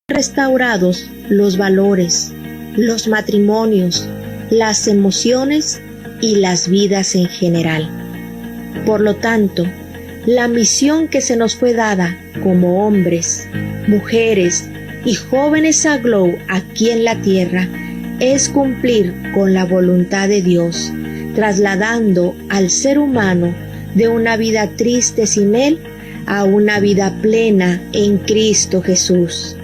restaurados los valores, los matrimonios, las emociones y las vidas en general. Por lo tanto, la misión que se nos fue dada como hombres, mujeres y jóvenes a Glow aquí en la tierra es cumplir con la voluntad de Dios, trasladando al ser humano de una vida triste sin Él a una vida plena en Cristo Jesús.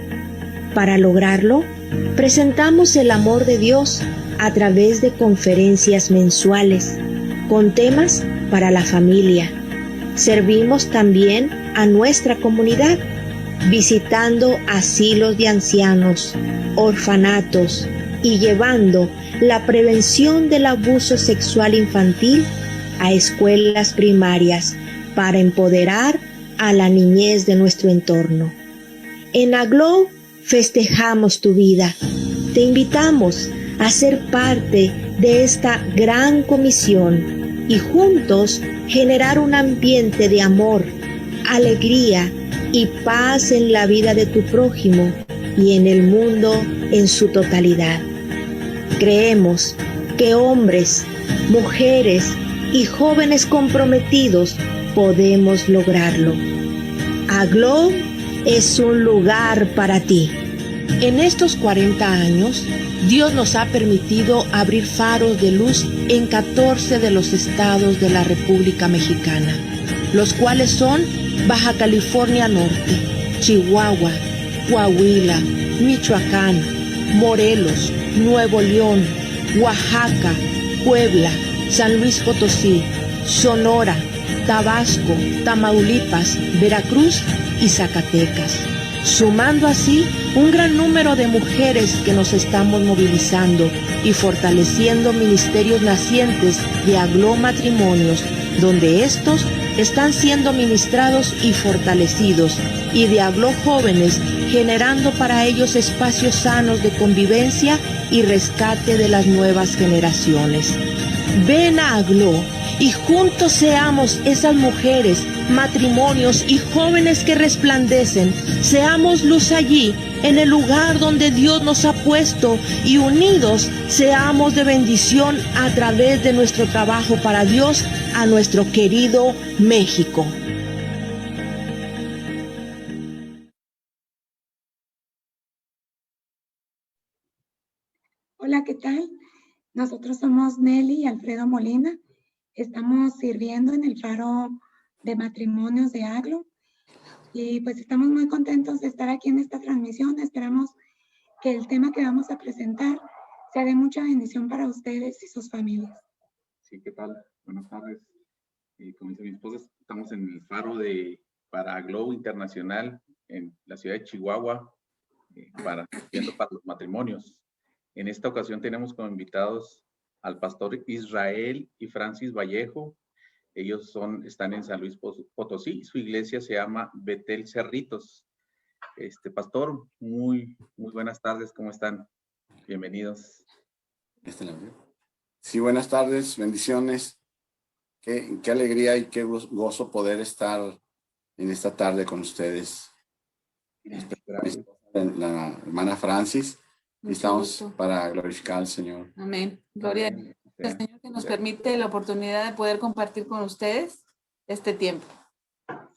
Para lograrlo, presentamos el amor de Dios a través de conferencias mensuales con temas para la familia. Servimos también a nuestra comunidad, visitando asilos de ancianos, orfanatos y llevando la prevención del abuso sexual infantil a escuelas primarias para empoderar a la niñez de nuestro entorno. En Aglow festejamos tu vida. Te invitamos a ser parte de esta gran comisión y juntos generar un ambiente de amor, alegría y paz en la vida de tu prójimo y en el mundo en su totalidad. Creemos que hombres, mujeres y jóvenes comprometidos podemos lograrlo. Aglow es un lugar para ti. En estos 40 años, Dios nos ha permitido abrir faros de luz en 14 de los estados de la República Mexicana, los cuales son Baja California Norte, Chihuahua, Coahuila, Michoacán, Morelos, Nuevo León, Oaxaca, Puebla, San Luis Potosí, Sonora, Tabasco, Tamaulipas, Veracruz y Zacatecas, sumando así un gran número de mujeres que nos estamos movilizando y fortaleciendo ministerios nacientes de Aglow Matrimonios, donde estos están siendo ministrados y fortalecidos, y de Aglow Jóvenes, generando para ellos espacios sanos de convivencia y rescate de las nuevas generaciones. Ven a Aglow y juntos seamos esas mujeres, matrimonios y jóvenes que resplandecen. Seamos luz allí, en el lugar donde Dios nos ha puesto, y unidos seamos de bendición a través de nuestro trabajo para Dios a nuestro querido México. Hola, ¿qué tal? Nosotros somos Nelly y Alfredo Molina. Estamos sirviendo en el faro de matrimonios de Aglow y pues estamos muy contentos de estar aquí en esta transmisión. Esperamos que el tema que vamos a presentar sea de mucha bendición para ustedes y sus familias. Sí, ¿qué tal? Buenas tardes. Como dice mi esposa, estamos en el faro para Aglow Internacional en la ciudad de Chihuahua, viendo para los matrimonios. En esta ocasión tenemos como invitados al pastor Israel y Francis Vallejo. Ellos están en San Luis Potosí. Su iglesia se llama Betel Cerritos. Pastor, muy buenas tardes. ¿Cómo están? Bienvenidos. Sí, buenas tardes. Bendiciones. Qué alegría y qué gozo poder estar en esta tarde con ustedes. Gracias. La hermana Francis. Y estamos gusto. Para glorificar al Señor. Amén. Gloria al Señor que nos permite la oportunidad de poder compartir con ustedes este tiempo.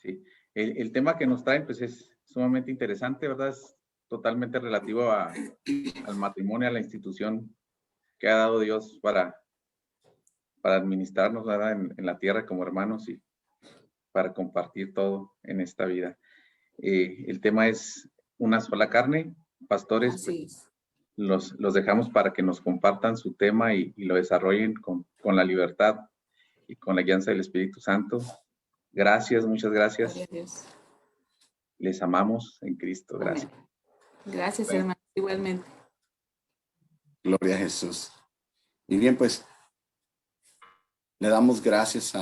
Sí, el tema que nos traen pues es sumamente interesante, ¿verdad? Es totalmente relativo al matrimonio, a la institución que ha dado Dios para administrarnos, ¿verdad? En la tierra como hermanos y para compartir todo en esta vida. El tema es una sola carne. Pastores, pues, los dejamos para que nos compartan su tema y lo desarrollen con la libertad y con la guianza del Espíritu Santo. Gracias, muchas gracias. Gloria a Dios. Les amamos en Cristo. Gracias. Gracias, hermano. Igualmente. Gloria a Jesús. Y bien, pues, le damos gracias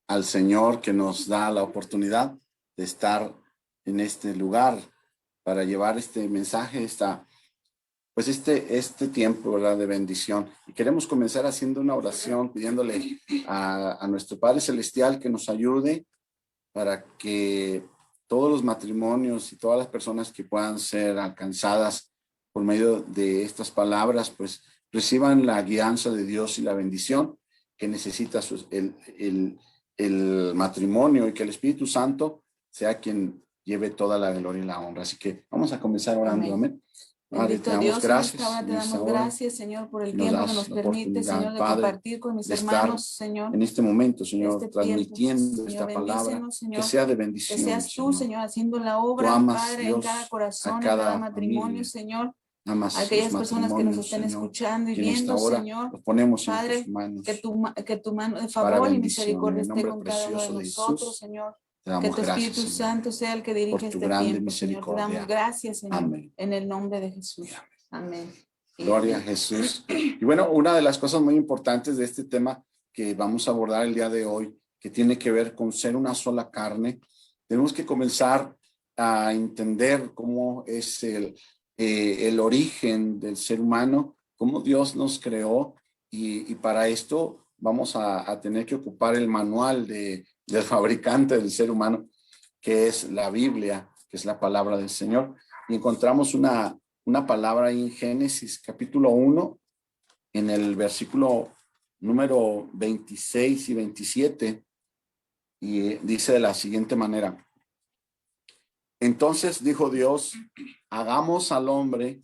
al Señor que nos da la oportunidad de estar en este lugar para llevar este mensaje, este tiempo, ¿verdad?, de bendición. Y queremos comenzar haciendo una oración, pidiéndole a nuestro Padre Celestial que nos ayude para que todos los matrimonios y todas las personas que puedan ser alcanzadas por medio de estas palabras, pues reciban la guianza de Dios y la bendición que necesita el matrimonio, y que el Espíritu Santo sea quien lleve toda la gloria y la honra. Así que vamos a comenzar orando. Amén. Padre, te damos Dios, gracias. te damos gracias, Señor, por el nos tiempo das que nos la permite, Señor, de Padre, compartir con mis de estar hermanos, Señor. En este momento, Señor, este transmitiendo tiempo, esta Señor, palabra, bendícenos, Señor, que sea de que bendición, seas tú, Señor, haciendo la obra, Tú amas, Padre, Dios, en cada corazón, a en cada cada matrimonio, familia. Señor. Amas Aquellas los personas que nos matrimonios, estén Señor, escuchando y que en esta viendo, hora Señor, los ponemos en Padre, tus manos que tu mano de para favor y bendición. misericordia En el esté nombre con cada uno de precioso de nosotros, Jesús, Señor. te Que damos tu gracias, Espíritu Señor, Santo sea el que por dirige tu este grande tiempo, Señor. Te damos misericordia. gracias, Señor, Amén. en el nombre de Jesús. Amén. Gloria a Jesús. Y bueno, una de las cosas muy importantes de este tema que vamos a abordar el día de hoy, que tiene que ver con ser una sola carne, tenemos que comenzar a entender cómo es el origen del ser humano, cómo Dios nos creó, y para esto vamos a tener que ocupar el manual del fabricante del ser humano, que es la Biblia, que es la palabra del Señor. Y encontramos una palabra ahí en Génesis capítulo 1, en el versículo número 26 y 27, y dice de la siguiente manera: entonces dijo Dios, hagamos al hombre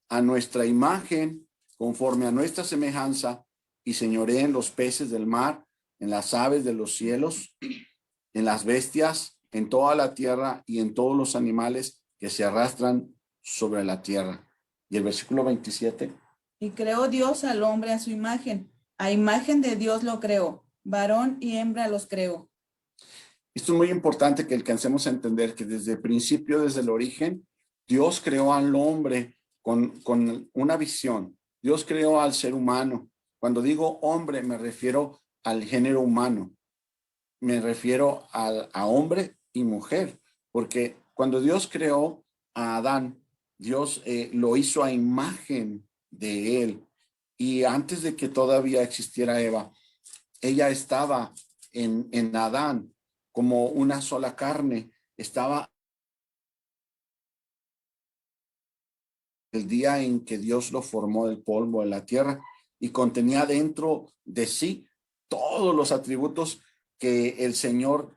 a nuestra imagen, conforme a nuestra semejanza, y señoreen los peces del mar, en las aves de los cielos, en las bestias, en toda la tierra y en todos los animales que se arrastran sobre la tierra. Y el versículo 27. Y creó Dios al hombre a su imagen. A imagen de Dios lo creó. Varón y hembra los creó. Esto es muy importante que alcancemos a entender que desde el principio, desde el origen, Dios creó al hombre con una visión. Dios creó al ser humano. Cuando digo hombre, me refiero al género humano. Me refiero a hombre y mujer, porque cuando Dios creó a Adán, Dios lo hizo a imagen de él. Y antes de que todavía existiera Eva, ella estaba en Adán como una sola carne. Estaba el día en que Dios lo formó del polvo de la tierra y contenía dentro de sí todos los atributos que el Señor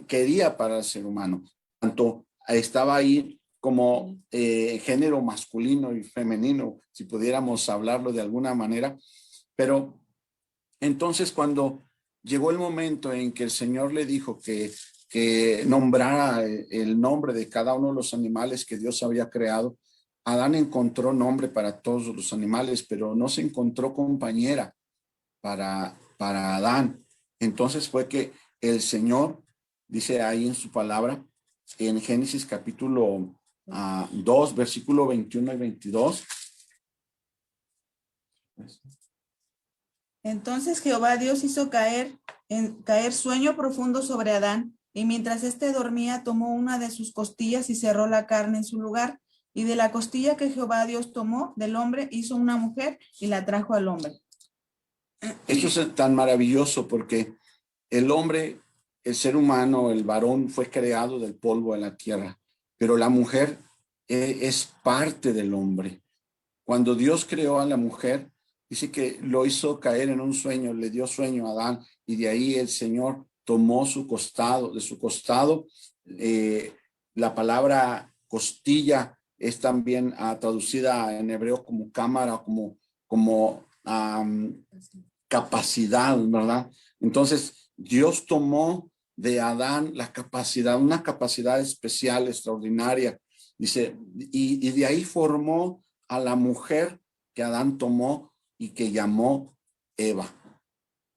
quería para el ser humano. Tanto estaba ahí como género masculino y femenino, si pudiéramos hablarlo de alguna manera. Pero entonces, cuando llegó el momento en que el Señor le dijo que nombrara el nombre de cada uno de los animales que Dios había creado, Adán encontró nombre para todos los animales, pero no se encontró compañera para Adán. Entonces fue que el Señor, dice ahí en su palabra, en Génesis capítulo 2, versículo 21 y 22. Entonces Jehová Dios hizo caer sueño profundo sobre Adán, y mientras éste dormía, tomó una de sus costillas y cerró la carne en su lugar. Y de la costilla que Jehová Dios tomó del hombre, hizo una mujer y la trajo al hombre. Esto es tan maravilloso porque el hombre, el ser humano, el varón, fue creado del polvo de la tierra, pero la mujer es parte del hombre. Cuando Dios creó a la mujer, dice que lo hizo caer en un sueño, le dio sueño a Adán, y de ahí el Señor tomó su costado, de su costado. La palabra costilla es también traducida en hebreo como cámara, como capacidad, ¿verdad? Entonces, Dios tomó de Adán la capacidad, una capacidad especial, extraordinaria. Dice, y de ahí formó a la mujer que Adán tomó y que llamó Eva.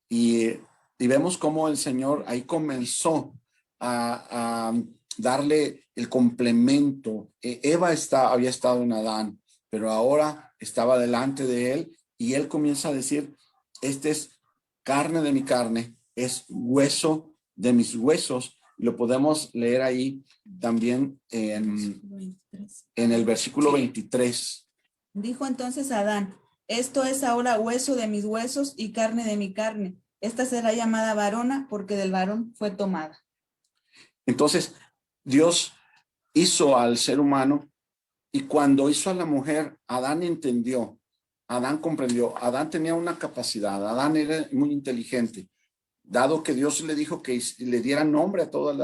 Y vemos cómo el Señor ahí comenzó a darle el complemento. Eva había estado en Adán, pero ahora estaba delante de él, y él comienza a decir: este es carne de mi carne, es hueso de mis huesos. Lo podemos leer ahí también en el versículo 23. Dijo entonces Adán: esto es ahora hueso de mis huesos y carne de mi carne. Esta será llamada varona, porque del varón fue tomada. Entonces, Dios hizo al ser humano y cuando hizo a la mujer, Adán entendió, Adán comprendió, Adán tenía una capacidad, Adán era muy inteligente, dado que Dios le dijo que le diera nombre a todos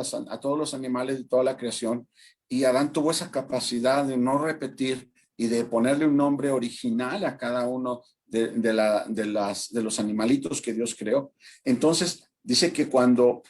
los animales de toda la creación, y Adán tuvo esa capacidad de no repetir y de ponerle un nombre original a cada uno de los animalitos que Dios creó. Entonces, dice que cuando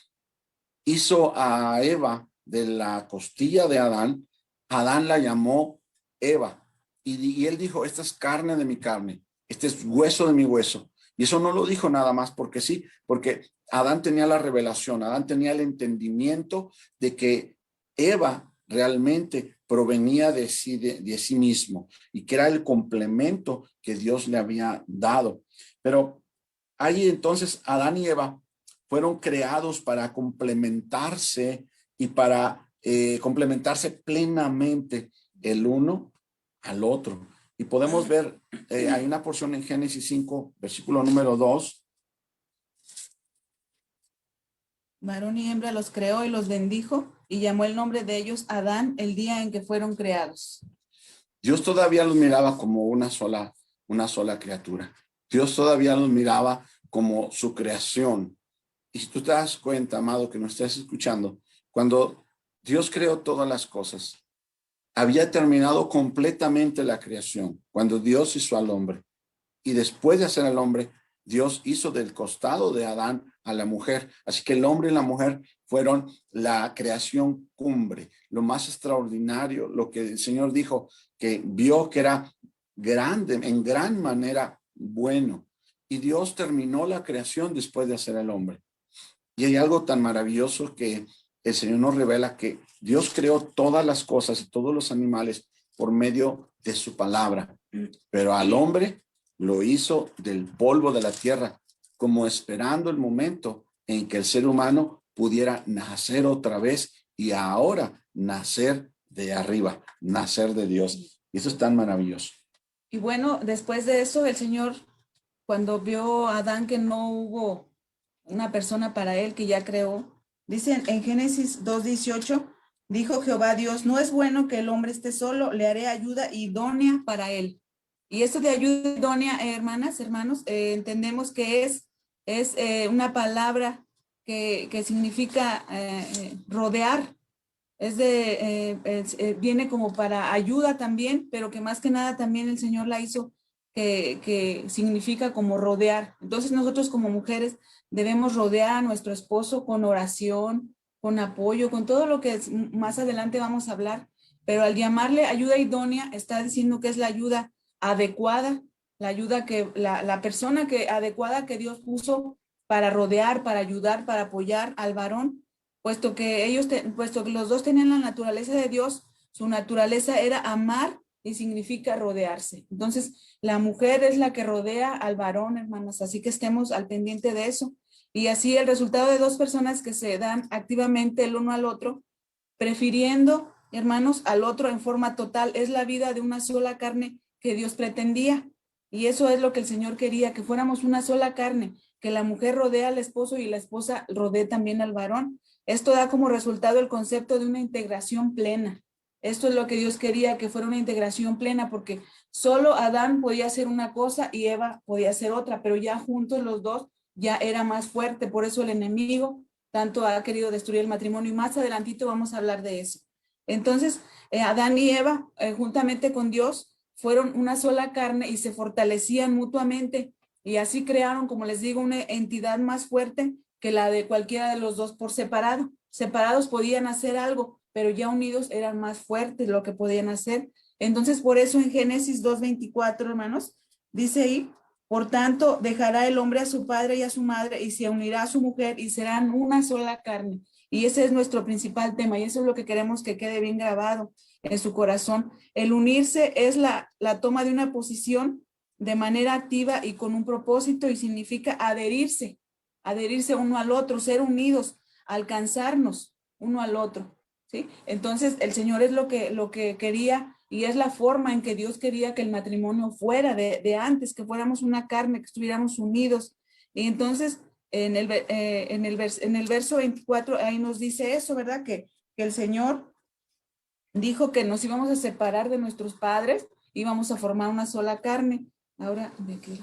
hizo a Eva de la costilla de Adán, Adán la llamó Eva. Y él dijo, esta es carne de mi carne, este es hueso de mi hueso. Y eso no lo dijo nada más porque sí, porque Adán tenía la revelación, Adán tenía el entendimiento de que Eva realmente provenía de sí mismo y que era el complemento que Dios le había dado. Pero ahí entonces Adán y Eva fueron creados para complementarse y para complementarse plenamente el uno al otro. Y podemos ver, hay una porción en Génesis 5, versículo número 2. Varón y hembra los creó y los bendijo y llamó el nombre de ellos Adán el día en que fueron creados. Dios todavía los miraba como una sola criatura. Dios todavía los miraba como su creación. Y si tú te das cuenta, amado, que nos estás escuchando, cuando Dios creó todas las cosas, había terminado completamente la creación, cuando Dios hizo al hombre. Y después de hacer al hombre, Dios hizo del costado de Adán a la mujer. Así que el hombre y la mujer fueron la creación cumbre, lo más extraordinario, lo que el Señor dijo, que vio que era grande, en gran manera bueno. Y Dios terminó la creación después de hacer al hombre. Y hay algo tan maravilloso que el Señor nos revela, que Dios creó todas las cosas y todos los animales por medio de su palabra, pero al hombre lo hizo del polvo de la tierra, como esperando el momento en que el ser humano pudiera nacer otra vez y ahora nacer de arriba, nacer de Dios. Y eso es tan maravilloso. Y bueno, después de eso, el Señor, cuando vio a Adán que no hubo una persona para él, que ya creó, dicen en Génesis 2:18, dijo Jehová Dios, no es bueno que el hombre esté solo, le haré ayuda idónea para él. Y esto de ayuda idónea, hermanas, hermanos, entendemos que es una palabra que significa rodear. Viene como para ayuda también, pero que más que nada también el Señor la hizo que significa como rodear. Entonces nosotros como mujeres debemos rodear a nuestro esposo con oración, con apoyo, con todo lo que más adelante vamos a hablar, pero al llamarle ayuda idónea está diciendo que es la ayuda adecuada, la ayuda que la persona adecuada que Dios puso para rodear, para ayudar, para apoyar al varón, puesto que los dos tenían la naturaleza de Dios, su naturaleza era amar y significa rodearse. Entonces, la mujer es la que rodea al varón, hermanas, así que estemos al pendiente de eso. Y así el resultado de dos personas que se dan activamente el uno al otro, prefiriendo, hermanos, al otro en forma total, es la vida de una sola carne que Dios pretendía. Y eso es lo que el Señor quería, que fuéramos una sola carne, que la mujer rodea al esposo y la esposa rodee también al varón. Esto da como resultado el concepto de una integración plena. Esto es lo que Dios quería, que fuera una integración plena, porque solo Adán podía hacer una cosa y Eva podía hacer otra, pero ya juntos los dos ya era más fuerte. Por eso el enemigo tanto ha querido destruir el matrimonio, y más adelantito vamos a hablar de eso. Entonces, Adán y Eva, juntamente con Dios, fueron una sola carne y se fortalecían mutuamente, y así crearon, como les digo, una entidad más fuerte que la de cualquiera de los dos por separado. Separados podían hacer algo, pero ya unidos eran más fuertes lo que podían hacer. Entonces, por eso en Génesis 2:24, hermanos, dice ahí, por tanto, dejará el hombre a su padre y a su madre y se unirá a su mujer y serán una sola carne. Y ese es nuestro principal tema, y eso es lo que queremos que quede bien grabado en su corazón. El unirse es la toma de una posición de manera activa y con un propósito, y significa adherirse uno al otro, ser unidos, alcanzarnos uno al otro, ¿sí? Entonces, el Señor es lo que quería, y es la forma en que Dios quería que el matrimonio fuera de antes, que fuéramos una carne, que estuviéramos unidos. Y entonces, en el verso 24, ahí nos dice eso, ¿verdad? Que que el Señor dijo que nos íbamos a separar de nuestros padres, íbamos a formar una sola carne. Ahora, ¿de qué?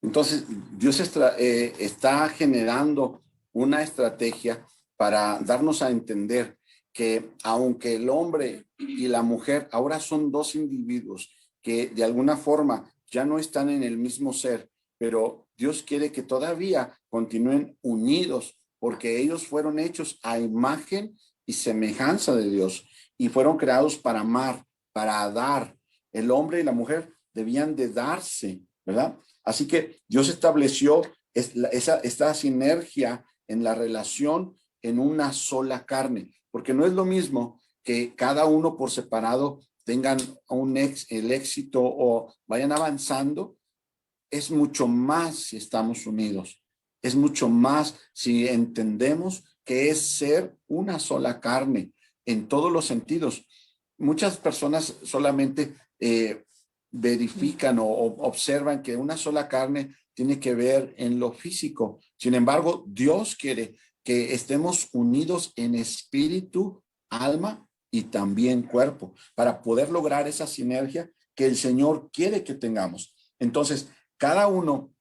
Entonces, Dios está generando una estrategia para darnos a entender que aunque el hombre y la mujer ahora son dos individuos que de alguna forma ya no están en el mismo ser, pero Dios quiere que todavía continúen unidos porque ellos fueron hechos a imagen y semejanza de Dios y fueron creados para amar, para dar. El hombre y la mujer debían de darse, ¿verdad? Así que Dios estableció esta sinergia en la relación en una sola carne, porque no es lo mismo que cada uno por separado tengan el éxito o vayan avanzando. Es mucho más si estamos unidos, es mucho más si entendemos que es ser una sola carne en todos los sentidos. Muchas personas solamente verifican o observan que una sola carne tiene que ver en lo físico. Sin embargo, Dios quiere que estemos unidos en espíritu, alma y también cuerpo para poder lograr esa sinergia que el Señor quiere que tengamos. Entonces, cada uno,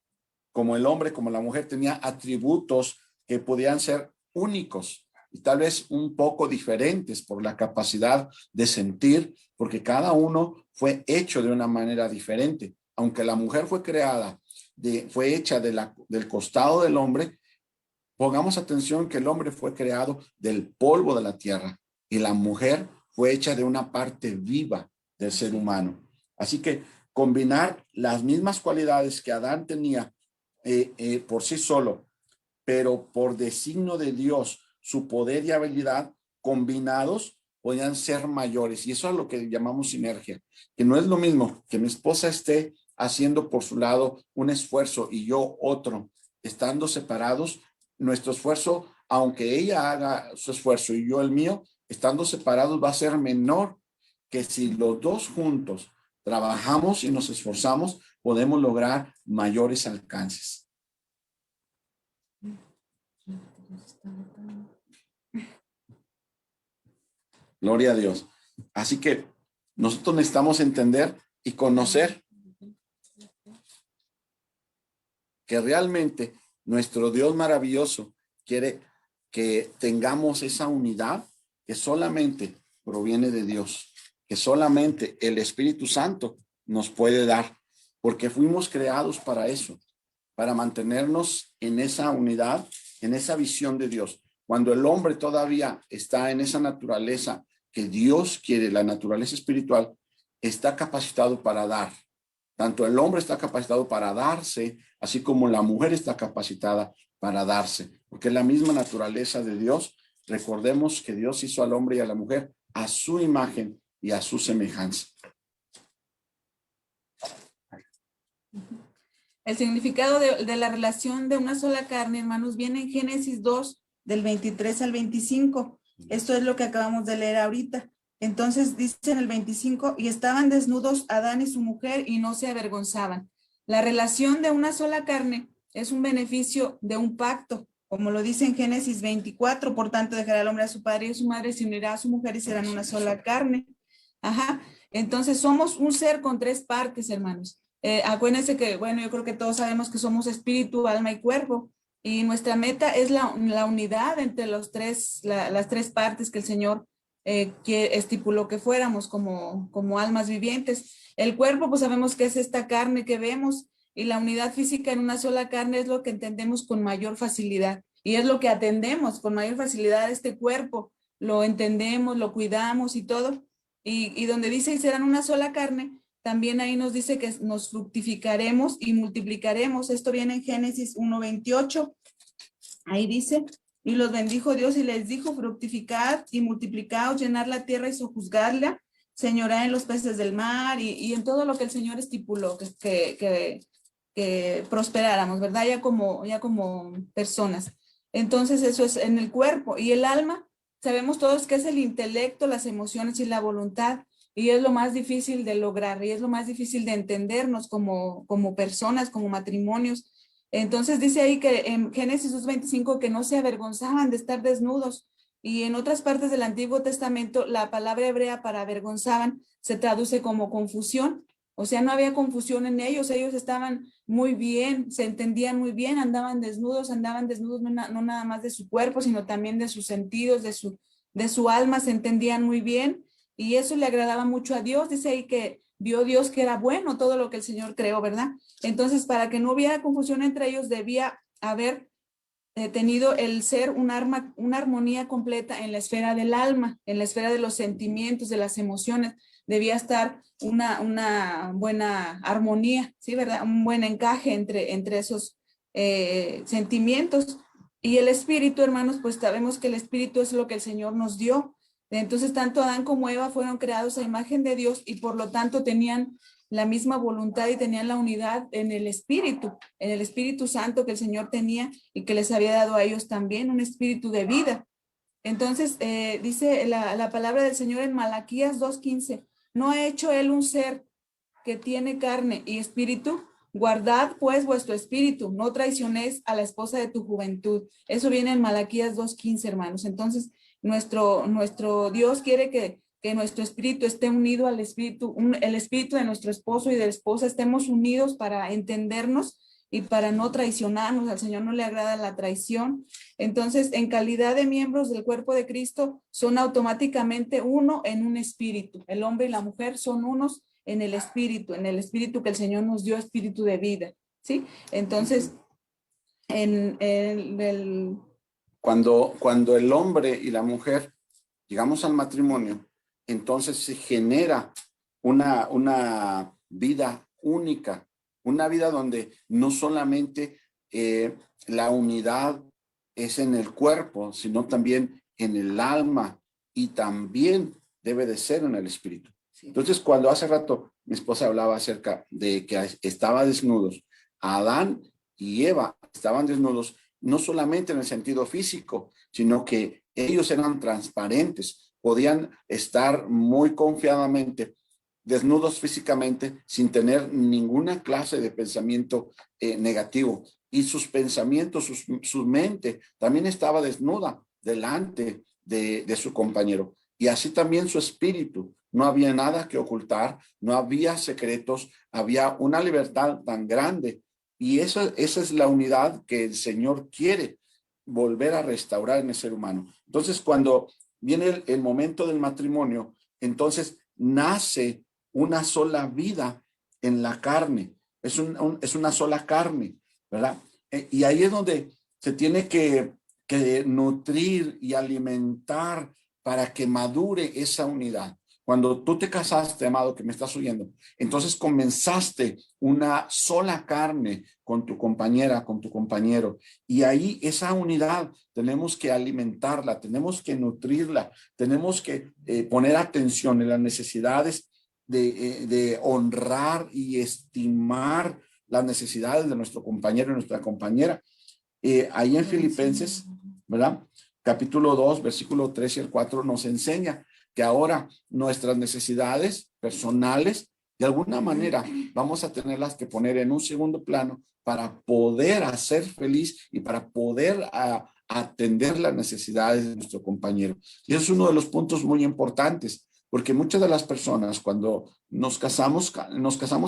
como el hombre, como la mujer, tenía atributos que podían ser únicos y tal vez un poco diferentes por la capacidad de sentir, porque cada uno fue hecho de una manera diferente. Aunque la mujer fue creada, fue hecha del costado del hombre, pongamos atención que el hombre fue creado del polvo de la tierra y la mujer fue hecha de una parte viva del ser humano. Así que combinar las mismas cualidades que Adán tenía por sí solo, pero por designio de Dios, su poder y habilidad combinados podían ser mayores. Y eso es lo que llamamos sinergia, que no es lo mismo que mi esposa esté haciendo por su lado un esfuerzo y yo otro, estando separados. Nuestro esfuerzo, aunque ella haga su esfuerzo y yo el mío, estando separados va a ser menor que si los dos juntos trabajamos y nos esforzamos, podemos lograr mayores alcances. Gloria a Dios. Así que nosotros necesitamos entender y conocer que realmente nuestro Dios maravilloso quiere que tengamos esa unidad que solamente proviene de Dios, que solamente el Espíritu Santo nos puede dar, porque fuimos creados para eso, para mantenernos en esa unidad, en esa visión de Dios. Cuando el hombre todavía está en esa naturaleza que Dios quiere, la naturaleza espiritual, está capacitado para dar. Tanto el hombre está capacitado para darse, así como la mujer está capacitada para darse, porque es la misma naturaleza de Dios. Recordemos que Dios hizo al hombre y a la mujer a su imagen y a su semejanza. El significado de la relación de una sola carne, hermanos, viene en Génesis 2, del 23 al 25. Esto es lo que acabamos de leer ahorita. Entonces dice en el 25, y estaban desnudos Adán y su mujer y no se avergonzaban. La relación de una sola carne es un beneficio de un pacto, como lo dice en Génesis 24, por tanto dejará el hombre a su padre y a su madre, se unirá a su mujer y serán una sola carne. Ajá. Entonces somos un ser con tres partes, hermanos. Acuérdense que, bueno, yo creo que todos sabemos que somos espíritu, alma y cuerpo. Y nuestra meta es la unidad entre las tres partes que el Señor que estipuló que fuéramos como almas vivientes. El cuerpo, pues sabemos que es esta carne que vemos, y la unidad física en una sola carne es lo que entendemos con mayor facilidad. Y es lo que atendemos con mayor facilidad a este cuerpo. Lo entendemos, lo cuidamos y todo. Y donde dice, y serán una sola carne, también ahí nos dice que nos fructificaremos y multiplicaremos. Esto viene en Génesis 1:28. Ahí dice, y los bendijo Dios y les dijo, fructificad y multiplicaos, llenar la tierra y sojuzgarla, señorad en los peces del mar y en todo lo que el Señor estipuló que prosperáramos, ¿verdad? Ya como personas. Entonces eso es en el cuerpo. Y el alma, sabemos todos que es el intelecto, las emociones y la voluntad. Y es lo más difícil de lograr, y es lo más difícil de entendernos como personas, como matrimonios. Entonces dice ahí que en Génesis 2:25 que no se avergonzaban de estar desnudos. Y en otras partes del Antiguo Testamento, la palabra hebrea para avergonzaban se traduce como confusión. O sea, no había confusión en ellos estaban muy bien, se entendían muy bien, andaban desnudos no nada más de su cuerpo, sino también de sus sentidos, de su alma, se entendían muy bien, y eso le agradaba mucho a Dios. Dice ahí que vio Dios que era bueno todo lo que el Señor creó, ¿verdad? Entonces, para que no hubiera confusión entre ellos, debía haber tenido el ser una armonía completa en la esfera del alma, en la esfera de los sentimientos, de las emociones. Debía estar una buena armonía, ¿sí, verdad? Un buen encaje entre esos sentimientos. Y el espíritu, hermanos, pues sabemos que el espíritu es lo que el Señor nos dio. Entonces, tanto Adán como Eva fueron creados a imagen de Dios y por lo tanto tenían la misma voluntad y tenían la unidad en el Espíritu Santo que el Señor tenía y que les había dado a ellos también, un espíritu de vida. Entonces, dice la palabra del Señor en Malaquías 2:15, ¿no ha hecho él un ser que tiene carne y espíritu? Guardad pues vuestro espíritu, no traicionéis a la esposa de tu juventud. Eso viene en Malaquías 2:15, hermanos. Entonces, nuestro Dios quiere que nuestro espíritu esté unido al espíritu, el espíritu de nuestro esposo y de la esposa, estemos unidos para entendernos y para no traicionarnos. Al Señor no le agrada la traición. Entonces, en calidad de miembros del cuerpo de Cristo, son automáticamente uno en un espíritu. El hombre y la mujer son unos en el espíritu que el Señor nos dio, espíritu de vida, ¿sí? Entonces, Cuando el hombre y la mujer llegamos al matrimonio, entonces se genera una vida única, una vida donde no solamente la unidad es en el cuerpo, sino también en el alma y también debe de ser en el espíritu. Entonces, cuando hace rato mi esposa hablaba acerca de que estaban desnudos, Adán y Eva estaban desnudos, no solamente en el sentido físico, sino que ellos eran transparentes, podían estar muy confiadamente desnudos físicamente sin tener ninguna clase de pensamiento negativo. Y sus pensamientos, su mente también estaba desnuda delante de su compañero. Y así también su espíritu. No había nada que ocultar, no había secretos, había una libertad tan grande. Y esa es la unidad que el Señor quiere volver a restaurar en el ser humano. Entonces, cuando viene el momento del matrimonio, entonces nace una sola vida en la carne. Es una sola carne, ¿verdad? Y ahí es donde se tiene que nutrir y alimentar para que madure esa unidad. Cuando tú te casaste, amado, que me estás oyendo, entonces comenzaste una sola carne con tu compañera, con tu compañero. Y ahí esa unidad tenemos que alimentarla, tenemos que nutrirla, tenemos que poner atención en las necesidades de honrar y estimar las necesidades de nuestro compañero y nuestra compañera. Ahí en Filipenses, ¿verdad? Capítulo 2, versículo 3 y el 4 nos enseña que ahora nuestras necesidades personales, de alguna manera, vamos a tenerlas que poner en un segundo plano para poder hacer feliz y para poder atender las necesidades de nuestro compañero. Y es uno de los puntos muy importantes, porque muchas de las personas cuando nos casamos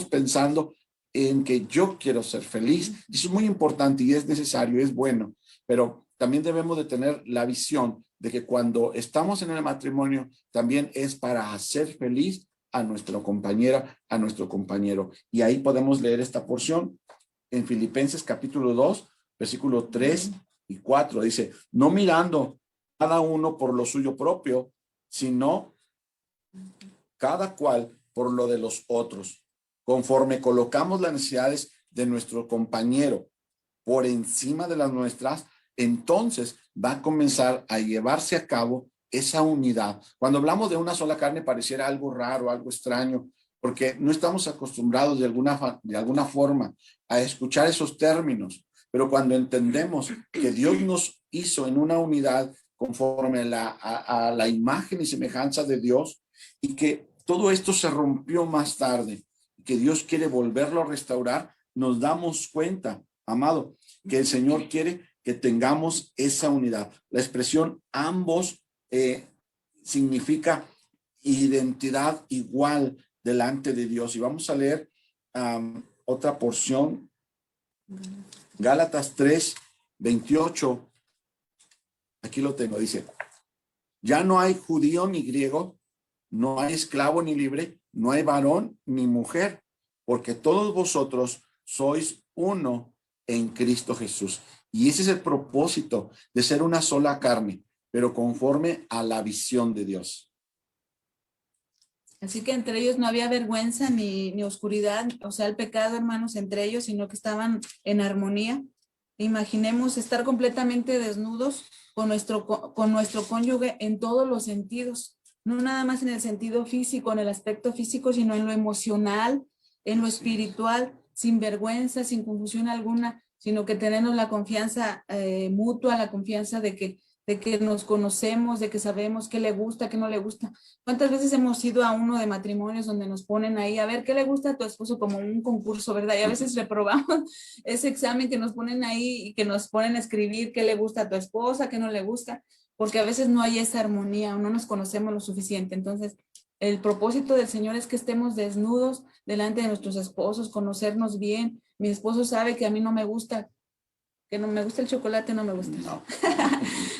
pensando en que yo quiero ser feliz. Y eso es muy importante y es necesario, es bueno, pero también debemos de tener la visión de que cuando estamos en el matrimonio también es para hacer feliz a nuestra compañera, a nuestro compañero. Y ahí podemos leer esta porción en Filipenses capítulo 2, versículo 3 y 4. Dice, no mirando cada uno por lo suyo propio, sino cada cual por lo de los otros. Conforme colocamos las necesidades de nuestro compañero por encima de las nuestras, entonces va a comenzar a llevarse a cabo esa unidad. Cuando hablamos de una sola carne pareciera algo raro, algo extraño, porque no estamos acostumbrados de alguna forma a escuchar esos términos, pero cuando entendemos que Dios nos hizo en una unidad conforme a la imagen y semejanza de Dios y que todo esto se rompió más tarde, que Dios quiere volverlo a restaurar, nos damos cuenta, amado, que el Señor quiere que tengamos esa unidad. La expresión ambos significa identidad igual delante de Dios. Y vamos a leer otra porción, Gálatas 3:28. Aquí lo tengo, dice: ya no hay judío ni griego, no hay esclavo ni libre, no hay varón ni mujer, porque todos vosotros sois uno en Cristo Jesús. Y ese es el propósito de ser una sola carne, pero conforme a la visión de Dios. Así que entre ellos no había vergüenza ni oscuridad, o sea, el pecado, hermanos, entre ellos, sino que estaban en armonía. Imaginemos estar completamente desnudos con nuestro cónyuge en todos los sentidos, no nada más en el sentido físico, en el aspecto físico, sino en lo emocional, en lo espiritual, sin vergüenza, sin confusión alguna, sino que tenemos la confianza mutua, la confianza de que nos conocemos, de que sabemos qué le gusta, qué no le gusta. ¿Cuántas veces hemos ido a uno de matrimonios donde nos ponen ahí a ver qué le gusta a tu esposo, como un concurso, ¿verdad? Y a veces reprobamos ese examen que nos ponen ahí y que nos ponen a escribir qué le gusta a tu esposa, qué no le gusta, porque a veces no hay esa armonía o no nos conocemos lo suficiente. Entonces, el propósito del Señor es que estemos desnudos delante de nuestros esposos, conocernos bien. Mi esposo sabe que a mí no me gusta, que no me gusta el chocolate, no me gusta. No.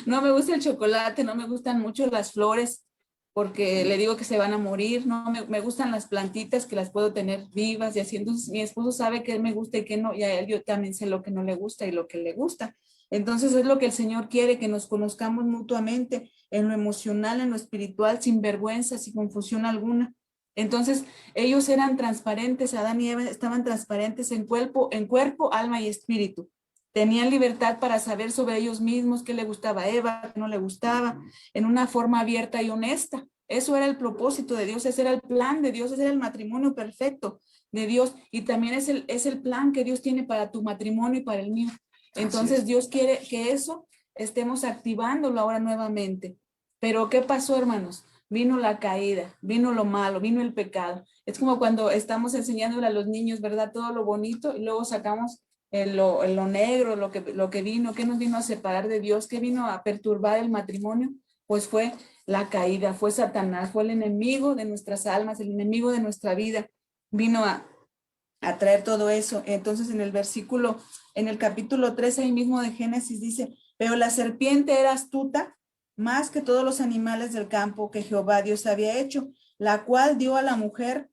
No me gusta el chocolate, no me gustan mucho las flores, porque le digo que se van a morir. No me gustan las plantitas, que las puedo tener vivas y así. Entonces mi esposo sabe que él me gusta y que no, y a él yo también sé lo que no le gusta y lo que le gusta. Entonces es lo que el Señor quiere, que nos conozcamos mutuamente en lo emocional, en lo espiritual, sin vergüenza, sin confusión alguna. Entonces ellos eran transparentes, Adán y Eva estaban transparentes en cuerpo, alma y espíritu. Tenían libertad para saber sobre ellos mismos qué le gustaba a Eva, qué no le gustaba, en una forma abierta y honesta. Eso era el propósito de Dios, ese era el plan de Dios, ese era el matrimonio perfecto de Dios. Y también es el plan que Dios tiene para tu matrimonio y para el mío. Entonces Dios quiere que eso estemos activándolo ahora nuevamente. Pero ¿qué pasó, hermanos? Vino la caída, vino lo malo, vino el pecado. Es como cuando estamos enseñándole a los niños, ¿verdad? Todo lo bonito y luego sacamos lo negro, lo que vino, que nos vino a separar de Dios, que vino a perturbar el matrimonio, pues fue la caída, fue Satanás, fue el enemigo de nuestras almas, el enemigo de nuestra vida, vino a traer todo eso. Entonces en el capítulo 3 ahí mismo de Génesis dice: pero la serpiente era astuta más que todos los animales del campo que Jehová Dios había hecho, la cual dijo a la mujer,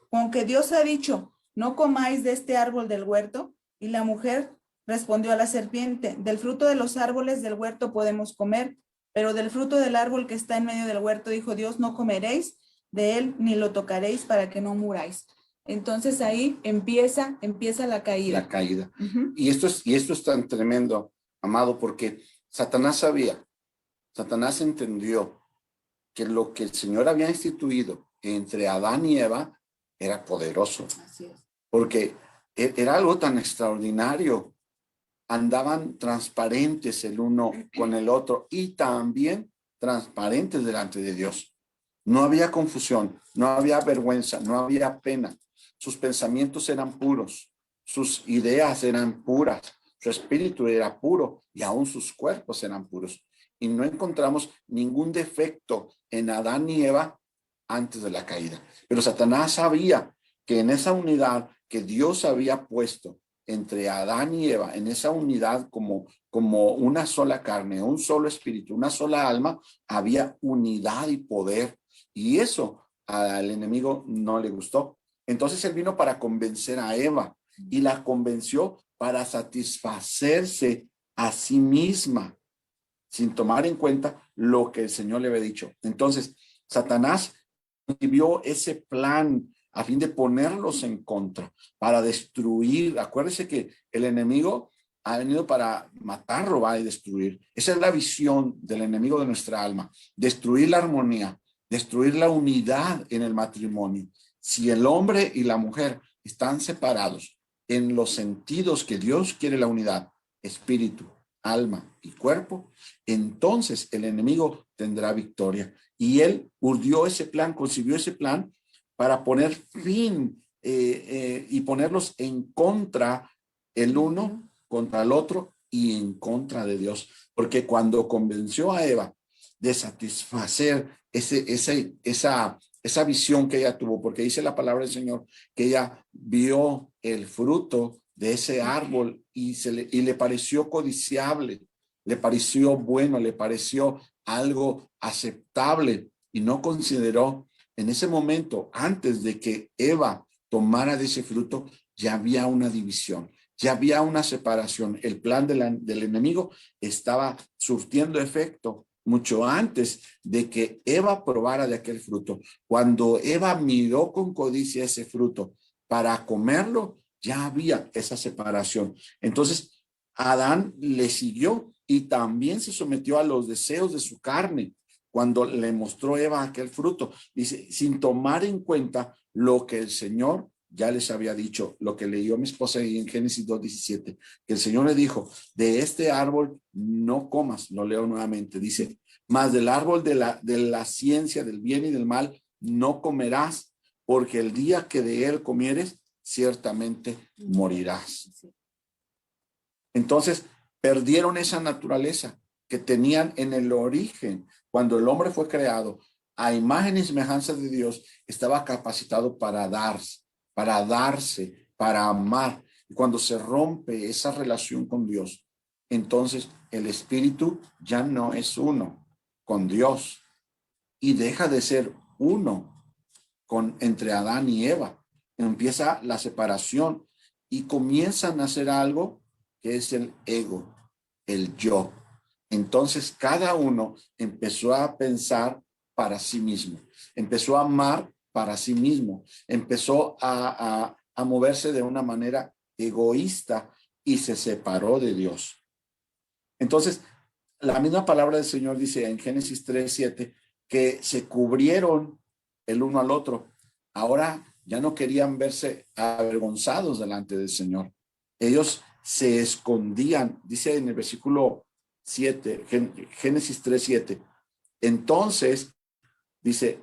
con que Dios ha dicho, no comáis de este árbol del huerto. Y la mujer respondió a la serpiente: del fruto de los árboles del huerto podemos comer, pero del fruto del árbol que está en medio del huerto, dijo Dios, no comeréis de él ni lo tocaréis para que no muráis. Entonces ahí empieza la caída. La caída. Y esto es tan tremendo, amado, porque Satanás entendió que lo que el Señor había instituido entre Adán y Eva era poderoso. Así es. Porque era algo tan extraordinario. Andaban transparentes el uno con el otro y también transparentes delante de Dios. No había confusión, no había vergüenza, no había pena. Sus pensamientos eran puros, sus ideas eran puras, su espíritu era puro y aún sus cuerpos eran puros. Y no encontramos ningún defecto en Adán y Eva antes de la caída. Pero Satanás sabía que en esa unidad que Dios había puesto entre Adán y Eva, en esa unidad como una sola carne, un solo espíritu, una sola alma, había unidad y poder. Y eso al enemigo no le gustó. Entonces él vino para convencer a Eva y la convenció para satisfacerse a sí misma, sin tomar en cuenta lo que el Señor le había dicho. Entonces Satanás vio ese plan a fin de ponerlos en contra, para destruir. Acuérdense que el enemigo ha venido para matar, robar y destruir. Esa es la visión del enemigo de nuestra alma: destruir la armonía, destruir la unidad en el matrimonio. Si el hombre y la mujer están separados en los sentidos que Dios quiere la unidad, espíritu, alma y cuerpo, entonces el enemigo tendrá victoria. Y él urdió ese plan, concibió ese plan para poner fin y ponerlos en contra, el uno contra el otro, y en contra de Dios. Porque cuando convenció a Eva de satisfacer esa visión que ella tuvo, porque dice la palabra del Señor que ella vio el fruto de ese árbol y le pareció codiciable, le pareció bueno, le pareció algo aceptable y no consideró en ese momento, antes de que Eva tomara de ese fruto, ya había una división, ya había una separación. El plan del enemigo estaba surtiendo efecto mucho antes de que Eva probara de aquel fruto. Cuando Eva miró con codicia ese fruto para comerlo, ya había esa separación. Entonces, Adán le siguió y también se sometió a los deseos de su carne cuando le mostró Eva aquel fruto. Dice, sin tomar en cuenta lo que el Señor ya les había dicho, lo que leyó mi esposa ahí en Génesis 2:17, que el Señor le dijo, de este árbol no comas, lo leo nuevamente, dice, mas del árbol de la ciencia del bien y del mal no comerás, porque el día que de él comieres, ciertamente morirás. Entonces, perdieron esa naturaleza que tenían en el origen. Cuando el hombre fue creado a imagen y semejanza de Dios, estaba capacitado para darse, para amar. Y cuando se rompe esa relación con Dios, entonces el espíritu ya no es uno con Dios y deja de ser uno entre Adán y Eva. Empieza la separación y comienzan a hacer algo que es el ego, el yo. Entonces cada uno empezó a pensar para sí mismo, empezó a amar para sí mismo, empezó a moverse de una manera egoísta y se separó de Dios. Entonces, la misma palabra del Señor dice en Génesis 3:7 que se cubrieron el uno al otro. Ahora ya no querían verse avergonzados delante del Señor. Ellos se escondían, dice en el versículo 7, Génesis 3:7. Entonces, dice,